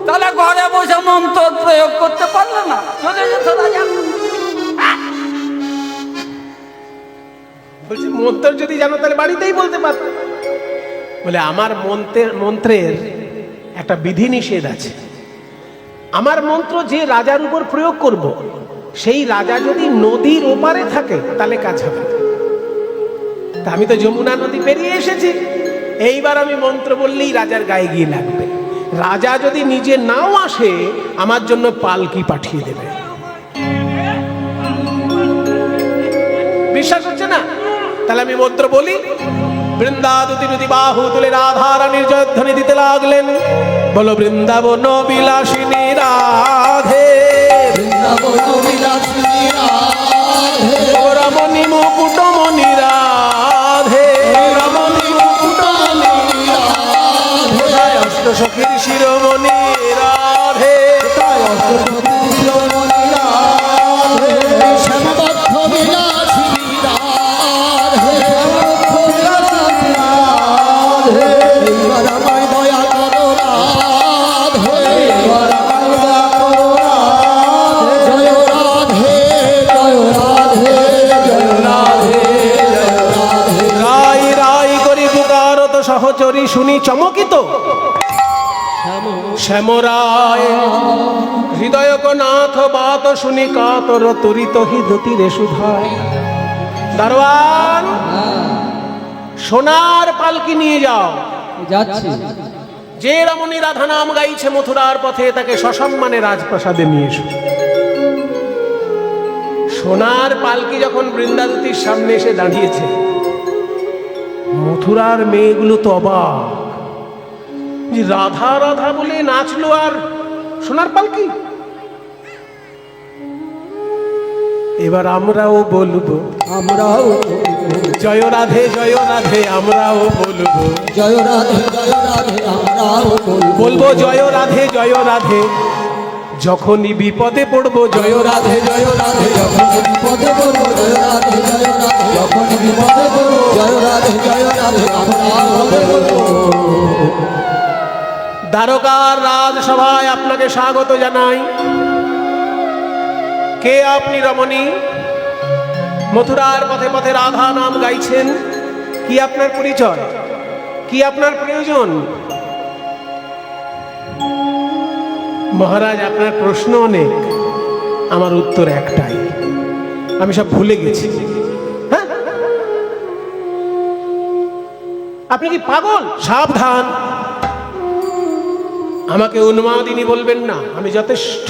তাহলে ঘরে বসে মন্ত্র প্রয়োগ করতে পারলো না, চলে যেত রাজা। বলছে মন্ত্র যদি জানো তাহলে বাড়িতেই বলতে পারতো। বলে আমার মন্ত্রের একটা বিধি নিষেধ আছে। আমার মন্ত্র যে রাজার উপর প্রয়োগ করব, সেই রাজা যদি নদীর ওপারে থাকে তাহলে কাজ হবে। তা আমি তো যমুনা নদী পেরিয়ে এসেছি, এইবার আমি মন্ত্র বললেই রাজার গায়ে গিয়ে লাগবে। রাজা যদি নিজে নাও আসে, আমার জন্য পালকি পাঠিয়ে দেবে। বিশ্বাস হচ্ছে না? তাহলে আমি মন্ত্র বলি। বৃন্দাবতী যদি বাহু তুলে রাধা রানীর জয়ধ্বনি দিতে লাগলেন, বলো বৃন্দাবন বিলাসিনী রাধে, বৃন্দাবন বিলাসিনী রাধে, রমণী মুকুটমণি রাধে, রমণী মুকুটমণি রাধে, কোথায় অষ্টসখীর শিরোমণি রাধে, কোথায় অষ্টপতি শিরোমণি রাধে, শ্যামবদ্ধ বিলাসিনী রাধে, বিলাসিনী সহচরী শুনি চমকিত, শ্যামরায় হৃদয় নাথ বাত শুনি কাতর তরিত হৃদতিরে সুধায়। দারোয়ান, সোনার পালকি নিয়ে যাও, যাচ্ছি। যে রমণী রাধা নাম গাইছে মথুরার পথে তাকে সসম্মানে রাজপ্রাসাদে নিয়ে এসো। সোনার পালকি যখন বৃন্দাবতীর সামনে এসে দাঁড়িয়েছে, মথুরার মেয়েগুলো তো অবাক, যে রাধা রাধা বলে নাচলো আর সোনার পালকি। এবার আমরাও বলবো, আমরাও জয় রাধে জয় রাধে, আমরাও বলবো, জয় রাধে জয় রাধে, আমরাও বলবো জয় রাধে জয় রাধে, যখনই বিপদে পড়বো জয় রাধে জয় রাধে, যখন বিপদে পড়বো জয় রাধে জয় রাধে, যখন বিপদে পড়বো জয় রাধে জয় রাধে, আমরাও বলবো। দ্বারকার রাজসভায় আপনাকে স্বাগত জানাই। কে আপনি রমণী? মথুরার পথে পথে রাধা নাম গাইছেন, কি আপনার পরিচয়, কি আপনার প্রয়োজন? মহারাজ, আপনার প্রশ্ন অনেক, আমার উত্তর একটাই, আমি সব ভুলে গেছি। হ্যাঁ, আপনি কি পাগল? সাবধান, আমাকে উন্মাদিনী বলবেন না, আমি যথেষ্ট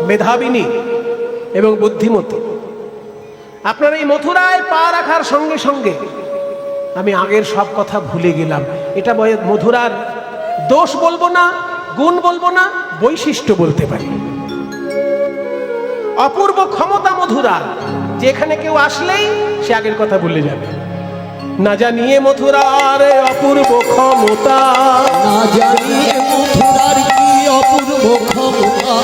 মেধাবিনী এবং বুদ্ধিমতী। আপনার এই মথুরায় পা রাখার সঙ্গে সঙ্গে আমি আগের সব কথা ভুলে গেলাম। এটা মথুরার দোষ বলবো না, গুণ বলবো না, বৈশিষ্ট্য বলতে পারি। অপূর্ব ক্ষমতা মথুরার, যেখানে কেউ আসলেই সে আগের কথা ভুলে যাবে। না জানিয়ে মথুরার অপূর্ব ক্ষমতা, না জানিয়ে মথুরার কি অপূর্ব ক্ষমতা,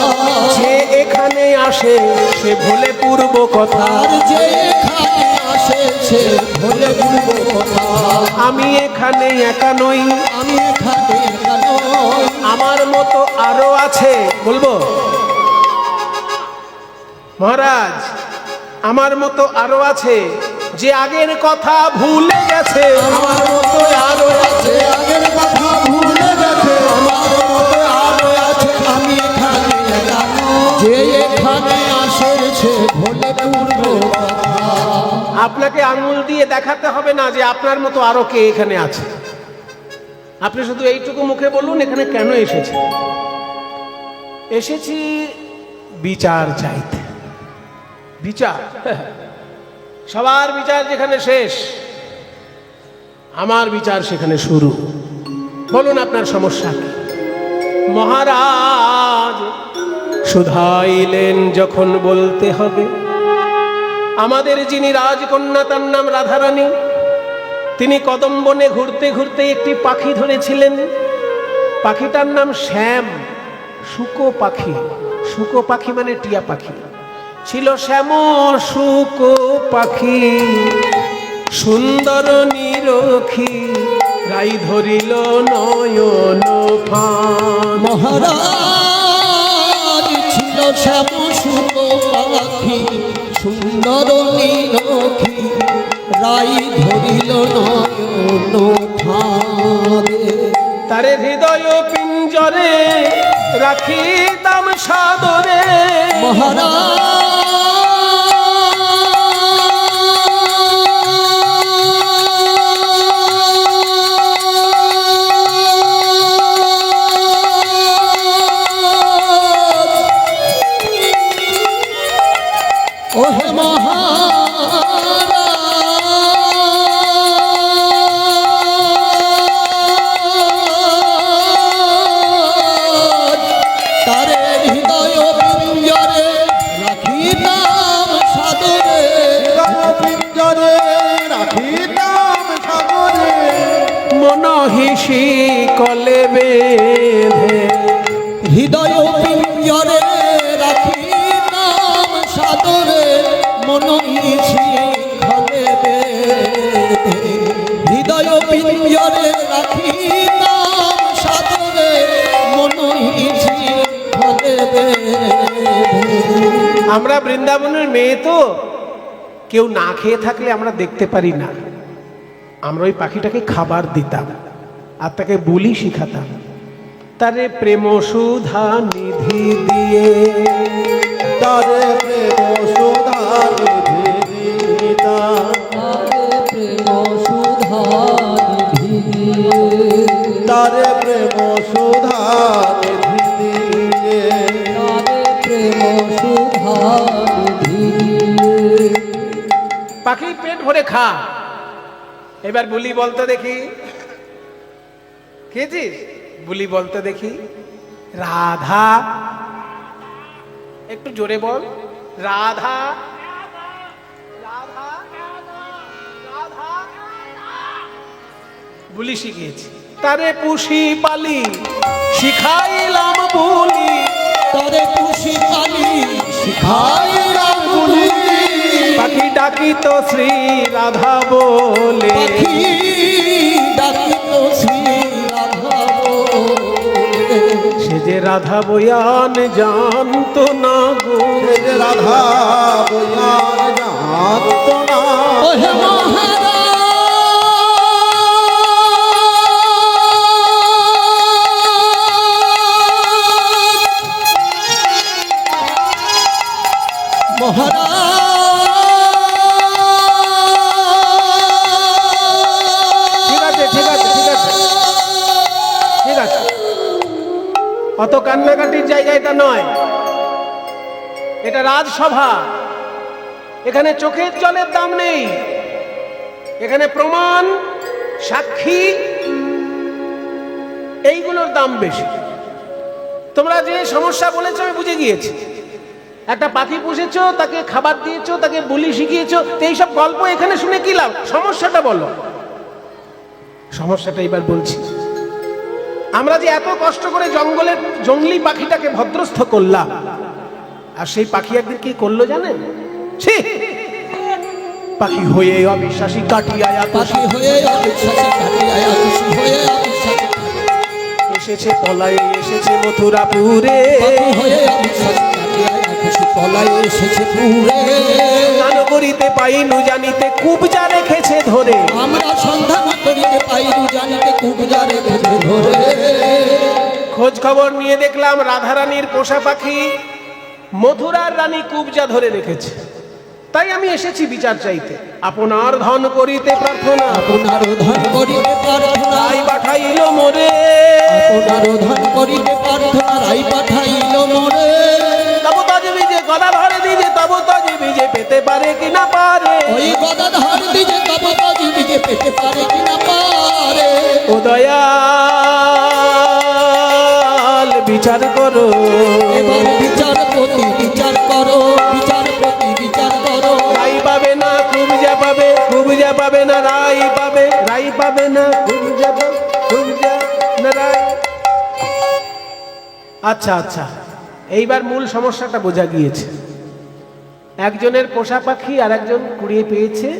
যে এখানে আসে সে ভোলে পূর্ব কথা, আর যে এখানে আসে সে ভোলে পূর্ব কথা। আমি এখানে একা নই, আমি এখানে একা নই, আমার মতো আরো আছে। বলবো মহারাজ, আমার মতো আরো আছে, যে আগের কথা ভুলে গেছে। আমার মতো আরো আছে, আগের কথা ভুলে গেছে, আমার মতো আরো আছে, আমি এখানে একা নই, যে এখানে আসে সে ভোলে পূর্ব কথা। আপনাকে আঙুল দিয়ে দেখাতে হবে না যে আপনার মতো আরো কে এখানে আছে। আপনি শুধু এইটুকু মুখে বলুন এখানে কেন এসেছে। এসেছি বিচার চাইতে। বিচার, সবার বিচার যেখানে শেষ, আমার বিচার সেখানে শুরু। বলুন আপনার সমস্যা কি? মহারাজ শুধাইলেন যখন বলতে হবে, আমাদের যিনি রাজকন্যা তার নাম রাধারানী, তিনি কদম বনে ঘুরতে ঘুরতে একটি পাখি ধরেছিলেন। পাখিটার নাম শ্যাম, শুকো পাখি। শুকো পাখি মানে টিয়া পাখি। ছিল শ্যাম শুকো পাখি, সুন্দর নিরখি, রাই ধরিল নয়ন ফান। মহারাজ ছিল শ্যাম শুকো পাখি, সুন্দর নীলক্ষী, রাই ধরিল নয়ন ফাঁদে। তারে হৃদয় পিঞ্জরে রাখিতাম সাদরে। ওহে মহারাজ, তারে হৃদয় পিঞ্জরে রাখিতাম সাদরে। পিঞ্জরে রাখিতাম সাগরে, মনহিষি কলে বেঁধে। হৃদয় পিঞ্জরে রাখিতাম সাদরে, মন ইছি খলে বেঁধে। হৃদয় পিঞ্জরে রাখিতাম সাদরে, মন ইছি খলে বেঁধে। আমরা বৃন্দাবনের মেয়ে তো, কেউ না খেয়ে থাকলে আমরা দেখতে পারি না। আমরা ওই পাখিটাকে খাবার দিতাম। আর তাকে বুলি শিখাতাম। তারে প্রেম সুধা নিধি দিয়ে, তারে প্রেম সুধা নিধি দিতা, তারে প্রেম সুধা নিধি দিয়ে, তারে প্রেম সুধা নিধি দিয়ে, তারে প্রেম সুধা নিধি দিয়ে। পাখি পেট ভরে খা। এবার বুলি বলতে দেখি, খেয়েছিস? বুলি বলতে দেখি। রাধা, একটু জোরে বল। রাধা, রাধা, রাধা। বুলি শিখিয়েছি। তারে পুষি পালি শিখাইলাম বুলি, তারে পুষি পালি শিখাইলাম বুলি, পাখি ডাকি তো শ্রী রাধা বলে, পাখি ডাকিত শ্রী রাধা বলে। সে যে রাধা বয়ান জানতো না গো, সে যে রাধা বয়ান জানত না। ওহে ঠিক আছে ঠিক আছে ঠিক আছে ঠিক আছে, অত কান্নাকাটির জায়গা এটা নয়। এটা রাজসভা, এখানে চোখের জলের দাম নেই, এখানে প্রমাণ, সাক্ষী, এইগুলোর দাম বেশি। তোমরা যে সমস্যা বলেছো আমি বুঝে গিয়েছি। একটা পাখি পুষেছো, তাকে খাবার দিয়েছো, তাকে বুলি শিখিয়েছো, তো এইসব গল্প এখানে শুনে কি লাভ? সমস্যাটা বলো। সমস্যাটা এবার বলছি। আমরা যে এত কষ্ট করে জঙ্গলের জঙ্গলি পাখিটাকে ভদ্রস্থ করলাম, আর সেই পাখি একদিন কি করলো জানেন? ছি! পাখি হয়ে অবিশ্বাসী কাটিয়া পাখি হয়ে অবিশ্বাসী কাটিয়া খুশি হয়ে অবিশ্বাসী, এসেছে পলায়ে, এসেছে মথুরাপুরে, পাখি হয়ে অবিশ্বাসী কাটিয়া খুশি পলাই এসেছে পুরে। গান করিতে পাইনু জানিতে কুবজা রেখেছে ধরে, আমরা সন্ধান করিতে পাইলু জানিতে কুবজা রেখেছে ধরে। খোঁজ খবর নিয়ে দেখলাম রাধারানীর পোষা পাখি মথুরার রানী কুবজা ধরে রেখেছে। তাই আমি এসেছি বিচার চাইতে। আপনার ধন করিতে প্রার্থনা, আপনার ধন করিতে প্রার্থনা, তাই পাঠাইল মোরে, আপনার ধন করিতে প্রার্থনা, রাই পাঠাইল মোরে। তবু তজ বিজে গলা ধরে দিজে, তবু তজ বিজে পেতে পারে কি না পারে, ওই গদাধর দিজে তব তজি দিজে পেতে পারে কি না পারে। ও দয়াল বিচার করো, এবার বিচারপতি বিচার করো, বিচারপতি বিচার করো। রাই পাবে না কুবজা পাবে, কুবজা পাবে না রাই পাবে, রাই পাবে না কুবজা পাবে, কুবজা না রাই। আচ্ছা আচ্ছা, এইবার মূল সমস্যাটা বোঝা গিয়েছে। একজনের পোষা পাখি আর একজন কুড়িয়ে পেয়েছে,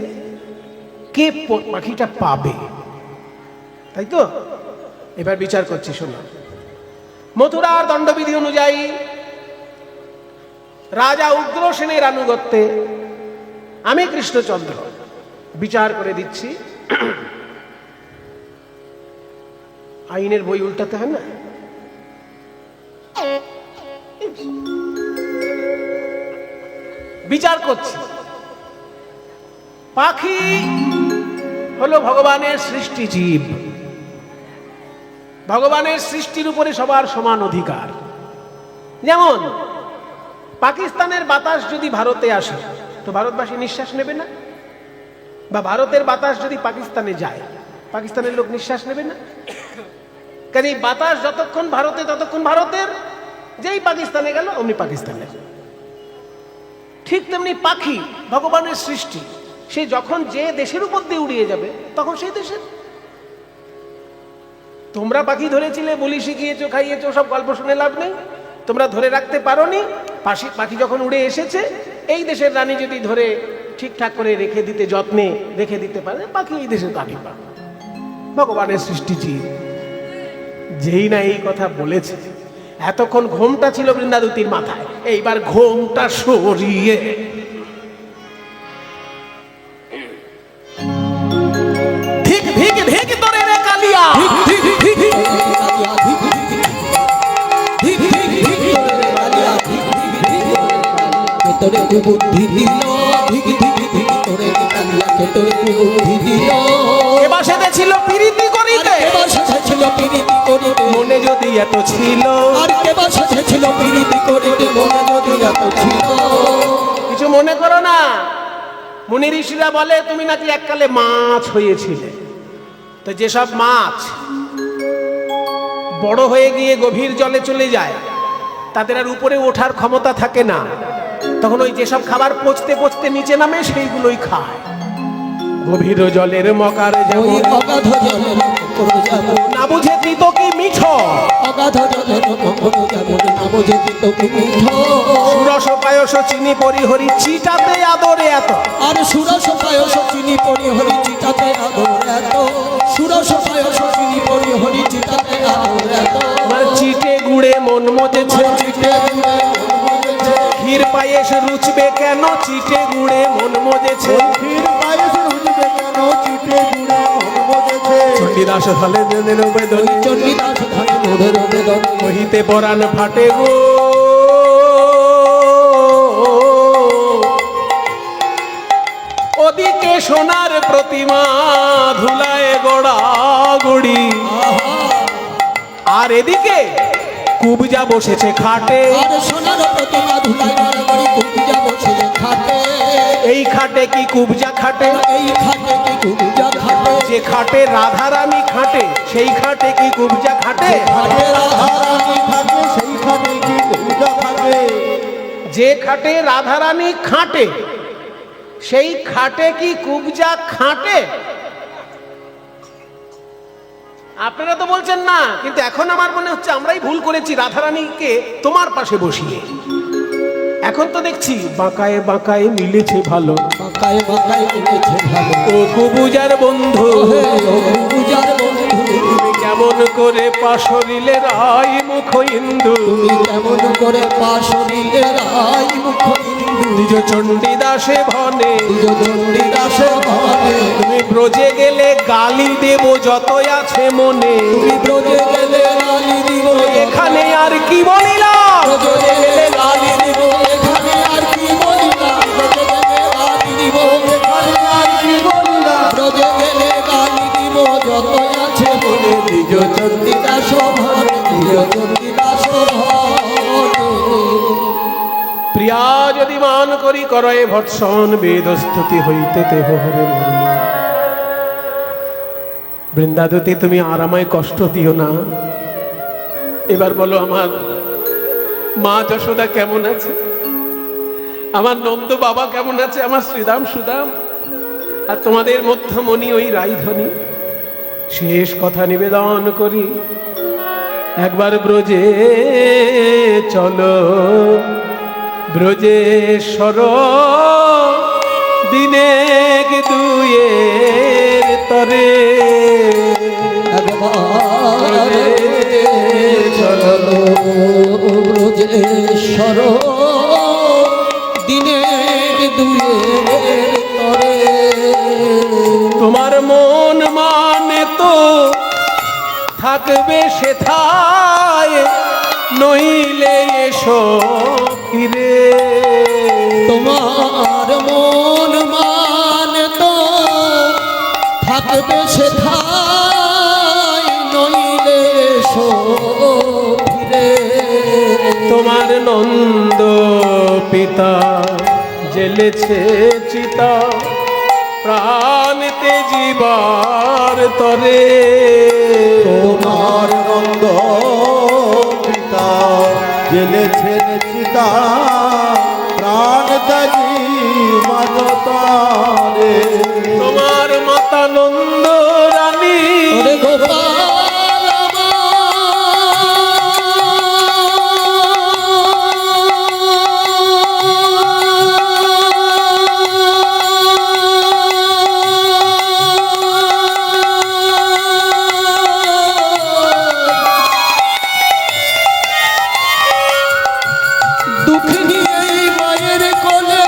কে পাখিটা পাবে, তাই তো? এবার বিচার করছি, শোনো। মথুরার দণ্ডবিধি অনুযায়ী রাজা উগ্রসেনের আনুগত্যে আমি কৃষ্ণচন্দ্র বিচার করে দিচ্ছি। আইনের বই উল্টাতে হয় না? বিচার করছি। পাখি হলো ভগবানের সৃষ্টি জীব, ভগবানের সৃষ্টির উপরে সবার সমান অধিকার। যেমন পাকিস্তানের বাতাস যদি ভারতে আসে তো ভারতবাসী নিঃশ্বাস নেবে না, বা ভারতের বাতাস যদি পাকিস্তানে যায় পাকিস্তানের লোক নিঃশ্বাস নেবে না। কাজে বাতাস যতক্ষণ ভারতে ততক্ষণ ভারতের, যেই পাকিস্তানে গেল অমনি পাকিস্তানের। ঠিক তেমনি পাখি ভগবানের সৃষ্টি, সে যখন যে দেশের উপর দিয়ে উড়িয়ে যাবে তখন সেই দেশের। তোমরা পাখি ধরেছিলে, বলি শিখিয়েছো, খাইয়েছো, সব গল্প শুনে লাভ নেই। তোমরা ধরে রাখতে পারোনি। পাখি যখন উড়ে এসেছে, এই দেশের রানী যদি ধরে ঠিকঠাক করে রেখে দিতে, যত্নে রেখে দিতে পারে, পাখি এই দেশের পাখি পাবে। ভগবানের সৃষ্টি জীব। যেই না এই কথা বলেছে, এতক্ষণ ঘোমটা ছিল বৃন্দাদুতির মাথায়, এইবার ঘোমটা সরিয়ে ঠিক ঠিক ঠিক তোরে রে কালিয়া, ঠিক ঠিক কুবুদ্ধি দিল ধিক ধিক ধিক করে কালিয়াকে তোর কুবুদ্ধি দিল কে বাসেতে ছিল প্রীতি করিতে কে বসেছিল প্রীতি করিতে মনে যদি এত ছিল আর কে বসেছিল প্রীতি করিতে মনে যদি এত ছিল কিছু মনে করো না। মুনি ঋষিরা বলে তুমি নাকি এককালে মাছ হয়েছিলে, তো যেসব মাছ বড় হয়ে গিয়ে গভীর জলে চলে যায় তাদের আর উপরে ওঠার ক্ষমতা থাকে না, তখন ওই যেসব খাবার পচতে পচতে নিচে নামে সেইগুলোই খায়। গভীর জলের মকার ওই যেমন অগাধ জলের মকর যেমন না বুঝে তিত কি মিঠ, অগাধ জলের মকর যেমন না বুঝে তিত কি মিঠ রস পায়স চিনি পরিহরি চিটাতে আদরে এত, আর সুরস পায়স চিনি পরি হরি চিতাতে আদর এত সুরস পায়স চিনি পরি হরি চিতাতে আদর এত আমার চিটে গুড়ে মন মজেছে, চিটে গুড়ে মন মজেছে ক্ষীর পায়েস রুচবে কেন চিটে গুড়ে মন মজেছে। ক্ষীর পায়েস রুজবে কেন চিটে গুড়ে মন মজেছে চণ্ডীদাস ফলে দেনের বেদন চণ্ডীদাস ধানে মোদের বেদন কহিতে পরাণ ফাটে গো, ওদিকে সোনার প্রতিমা ধুলায় গড়া গড়ি, আর এদিকে কুবজা বসেছে খাটে। আর সোনার প্রতিমা ধুলাই গড়াগড়ি কুবজা বসে খাটে এই খাটে কি কুবজা খাটে, এই খাটে কি কুবজা খাটে যে খাটে রাধারানী খাটে সেই খাটে কি কুবজা খাটে। খাটে রাধারানী থাকে সেই খাটে কি কুবজা থাকে যে খাটে রাধারানী খাটে সেই খাটে কি কুবজা খাটে। আপনারা তো বলছেন না, কিন্তু এখন আমার মনে হচ্ছে আমরাই ভুল করেছি রাধারানীকে তোমার পাশে বসিয়ে। এখন তো দেখছি বাঁকায়ে বাঁকায়ে মিলেছে ভালো, বাঁকায় বাঁকায় মিলেছে ভালো ও কুবুজার বন্ধু ও কুবজার বন্ধু তুমি কেমন করে পাশরিলে রাই মুখ ইন্দু, তুমি কেমন করে পাশরিলে রাই মুখ ইন্দু নিজ চণ্ডীদাসে ভনে নিজ চণ্ডীদাসে ভাবে তুমি ব্রজে গেলে গালি দেব যতই আছে মনে, তুমি ব্রজে গেলে গালি দিব এখানে আর কি বলিলাম ব্রজে গেলে গালি দিব এখানে আর কি বলিলাম ব্রজে গেলে গালি দিব এখানে আর কি বলিলাম ব্রজে গেলে গালি দিব যতই আছে মনে নিজ চণ্ডীদাস ভাবে নিজ চণ্ডীদাস ভাবে প্রিয়া যদি মান করি করয়ে ভৎসন বেদস্তুতি হইতে তেহ হরে মর্ম। বৃন্দাদতি তুমি আর আমায় কষ্ট দিও না। এবার বলো আমার মা যশোদা কেমন আছে, আমার নন্দ বাবা কেমন আছে, আমার শ্রীদাম সুদাম আর তোমাদের মধ্যমণি ওই রাইধনী। শেষ কথা নিবেদন করি, একবার ব্রজে চলো ব্রজেশ্বর দিনে দুয়ের তরে, একবার চলো ব্রজেশ্বর দিনের দুয়ের তরে তোমার মন মানে তো থাকবে সেথায়, নইলে এসো ফিরে। তোমার মন মানে তো থাকবে সেথায় নইলে এসো ফিরে তোমার নন্দ পিতা জেলেছে চিতা প্রাণতে জীবার তরে, তোমার নন্দ পিতা জেলেছেন চিতা প্রাণ ত্যাগী মানতারে তোমার মাতা নন্দ রানী ওরে গোপাল দুঃখ নিয়ে মায়ের কোলে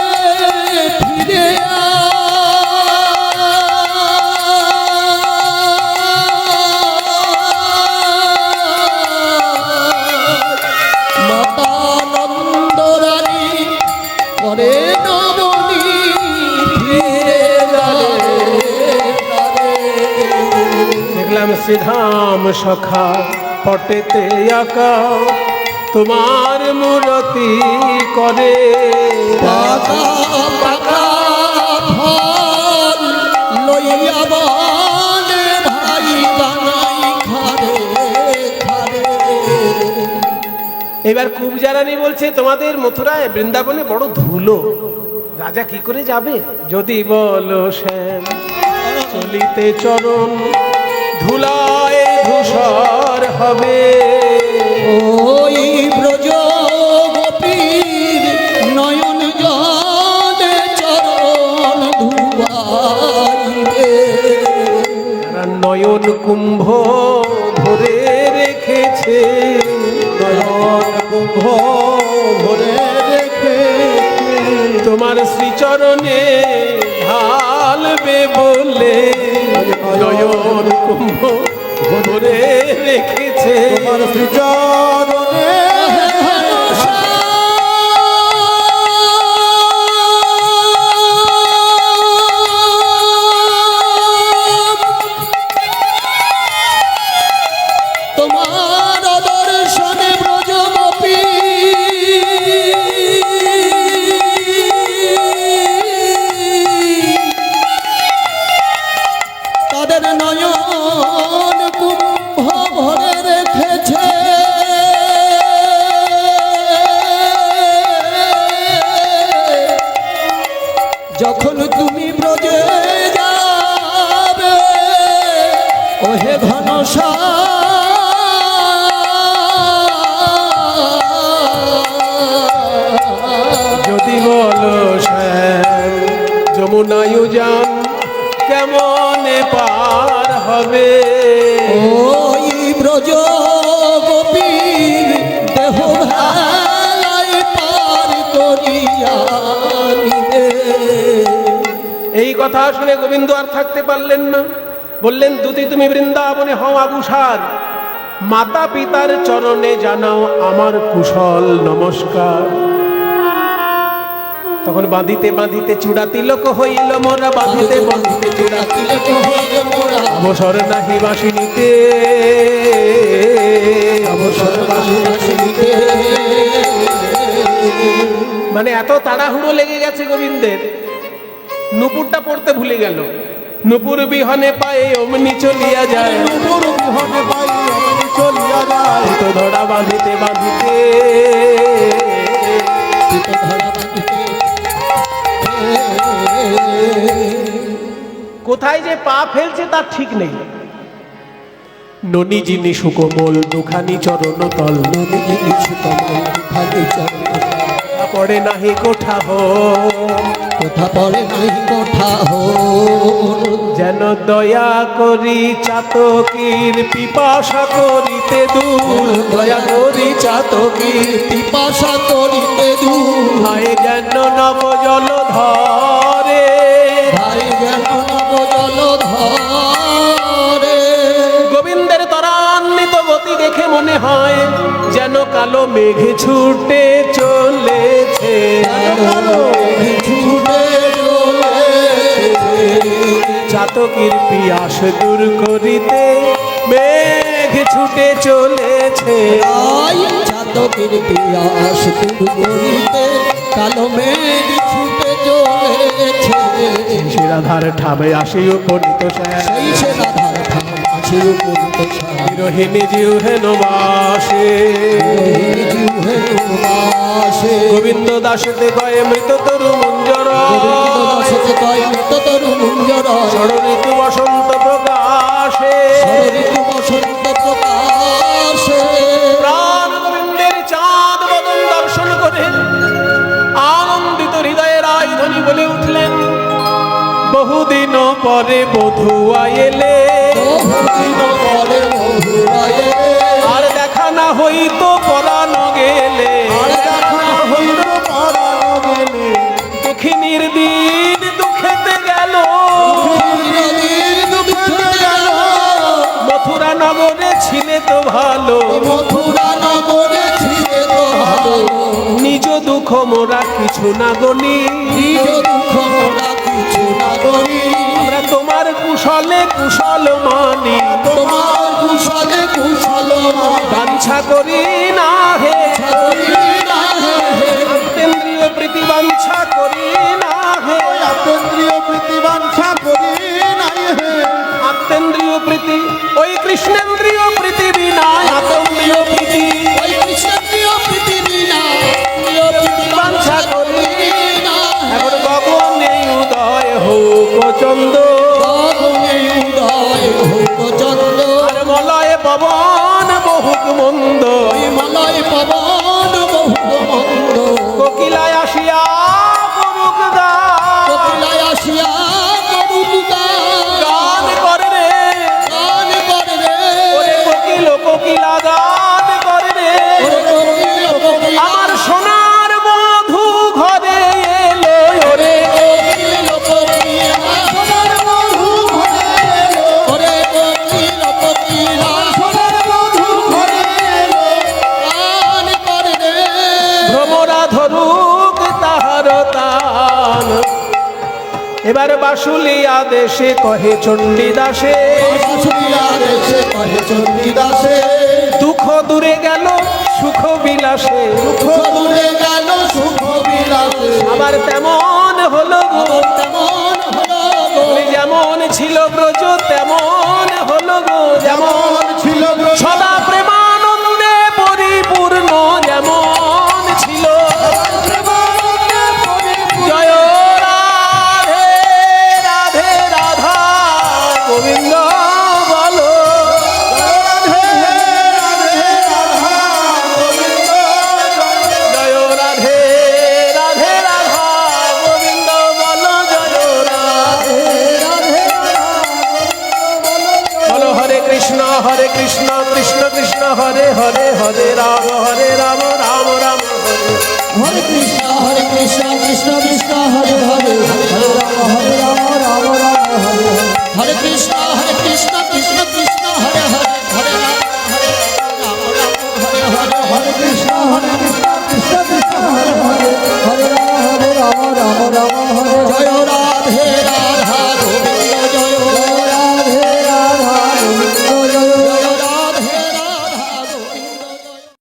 ফিরে আয় শ্রীধাম সখা পটেতে আঁকা তোমার মূরতি করে পাকা পাকা ফল লইয়া বনে ভাই বানাই খারে খারে। এবার কুবজারানি বলছে তোমাদের মথুরায় বৃন্দাবনে বড় ধুলো, রাজা কি করে যাবে? যদি বলো শ্যাম চলিতে চরণ ধুলায় ধূসর হবে। ওই ব্রজ গোপীর নয়ন জলে চরণ ধুয়াইবে। নয়ন কুম্ভ ভরে রেখেছে, নয়ন কুম্ভ ভরে রেখে তোমার শ্রীচরণে ঢালবে বলে নয়ন কুম্ভ ভরে রেখেছে। তোমার শ্রীচরণে তোমার দর্শনে ব্রজ গোপী তাদের নয়ন কুম্ভ ভরে রেখেছে। যখন তুমি ব্রজে যাবে ওহে ঘনশ্যাম যদি বলো শ্যাম যমুনায়ু যান কেমনে পার হবে। ওই ব্রজ গোপীর দেহ ভালাই পার করিয়া নিবে। এই কথা শুনে গোবিন্দ আর থাকতে পারলেন না, বললেন দুতি তুমি বৃন্দাবনে হও আগুসার, মাতা পিতার চরণে জানাও আমার কুশল নমস্কার। তখন বাঁধিতে বাঁধিতে চূড়া তিলক হইল মোরা, বাঁধিতে বাঁধিতে চূড়া তিলক হইল মোরা, অবসর নাহি বাসিনীতে, অবসর বাসিনীতে। মানে এত তাড়াহুড়ো লেগে গেছে গোবিন্দের, নুপুরটা পড়তে ভুলে গেল। নুপুর বিহনে পায়ে অমনি চলিয়া যায়, নুপুর বিহনে পাই অমনি চলিয়া যায়। তো ধরা বাঁধিতে বাঁধিতে কোথায় যে পা ফেলছে তার ঠিক নেই। ননি যিনি সুকোমল দুখানি চরণ তল, পড়ে নাহি কোঠা হো, কোথা পড়ে নাই কোঠা হো। যেন দয়া করি চাতকীর পিপাসা করিতে দূর, দয়া করি চাতকীর পিপাসা করিতে দূর। হায় যেন নব জল ধরে, ভাই যেন নব জল ধরে। গোবিন্দের ত্বরান্বিত গতি দেখে মনে হয় যেন কালো মেঘ ছুটে চলেছে, ছুটে চলেছে। চাতকীর পিয়াস দূর করিতে মেঘ ছুটে চলেছে। আই চাতকের পিয়াস দূর করিতে কালো মেঘ ছুটে চলেছে। সে রাধার ঠাবে আসি উপনীত সেই সে রাধার ধাম আছে উপনীত সারা। বিরোহিণী জিউ হেন বাসে, গোবিন্দ দাসতে কয়ে মৃত তরু মঞ্জর, ষড় ঋতু বসন্ত প্রকাশে, প্রাণ গোবিন্দের চাঁদ বদন দর্শন করে আনন্দিত হৃদয়ে রায় ধ্বনি বলে উঠলেন, বহুদিন পরে বধুয়া এলে, আর দেখা না হইতো পরানো গেলে, দুঃখিনীর দিন দুঃখেতে গেল, মথুরা নগরে ছিলে তো ভালো, নিজ দুঃখ মোরা কিছু না গনি, আমরা তোমার কুশলে কুশল মানি, তোমার বাঞ্ছা করি না হে আত্মেন্দ্রিয় প্রীতি বাঞ্ছা করি না হে আত্মেন্দ্রিয় প্রীতি বাঞ্ছা করি নাই হে আত্মেন্দ্রিয় প্রীতি ওই কৃষ্ণেন্দ্রিয় প্রীতি বিনা আত্মেন্দ্রিয় প্রীতি বাঞ্ছা করি এখন গগনে উদয় হোক চন্দ আর মলয় পবন বহুক মন্দ কোকিলায় আসিয়া করুক গান করে রে ওরে কোকিল কোকিলা গান করে রে আমার সোনার মধু ঘরে এলো ওরে ভ্রমরা ধরুক তাহার তান এবার বাসুলিয়া দেশে কহে চণ্ডীদাসে চণ্ডীদাসে দুঃখ দূরে গেল সুখ বিলাসে সুখ বিলাসে আবার তেমন হলো গো যেমন ছিল ব্রজ তেমন হলো গো যেমন ছিল সদা প্রেমানন্দে পরিপূর্ণ যেমন ছিল জয় রাধে রাধে রাধা গোবিন্দ বলো জয় রাধে রাধে রাধা গোবিন্দ বলো জয় রাধে বলো হরে কৃষ্ণ কৃষ্ণ কৃষ্ণ হরে হরে হরে রাম রাম রাম হরে হরে কৃষ্ণ কৃষ্ণ কৃষ্ণ হরে হরে হরে রাম রাম রাম হরে হরে কৃষ্ণ কৃষ্ণ কৃষ্ণ হরে হরে হরে রাম রাম হরে কৃষ্ণ কৃষ্ণ কৃষ্ণ হরে হরে হরে রাম রাম রাম হরে জয় রাধে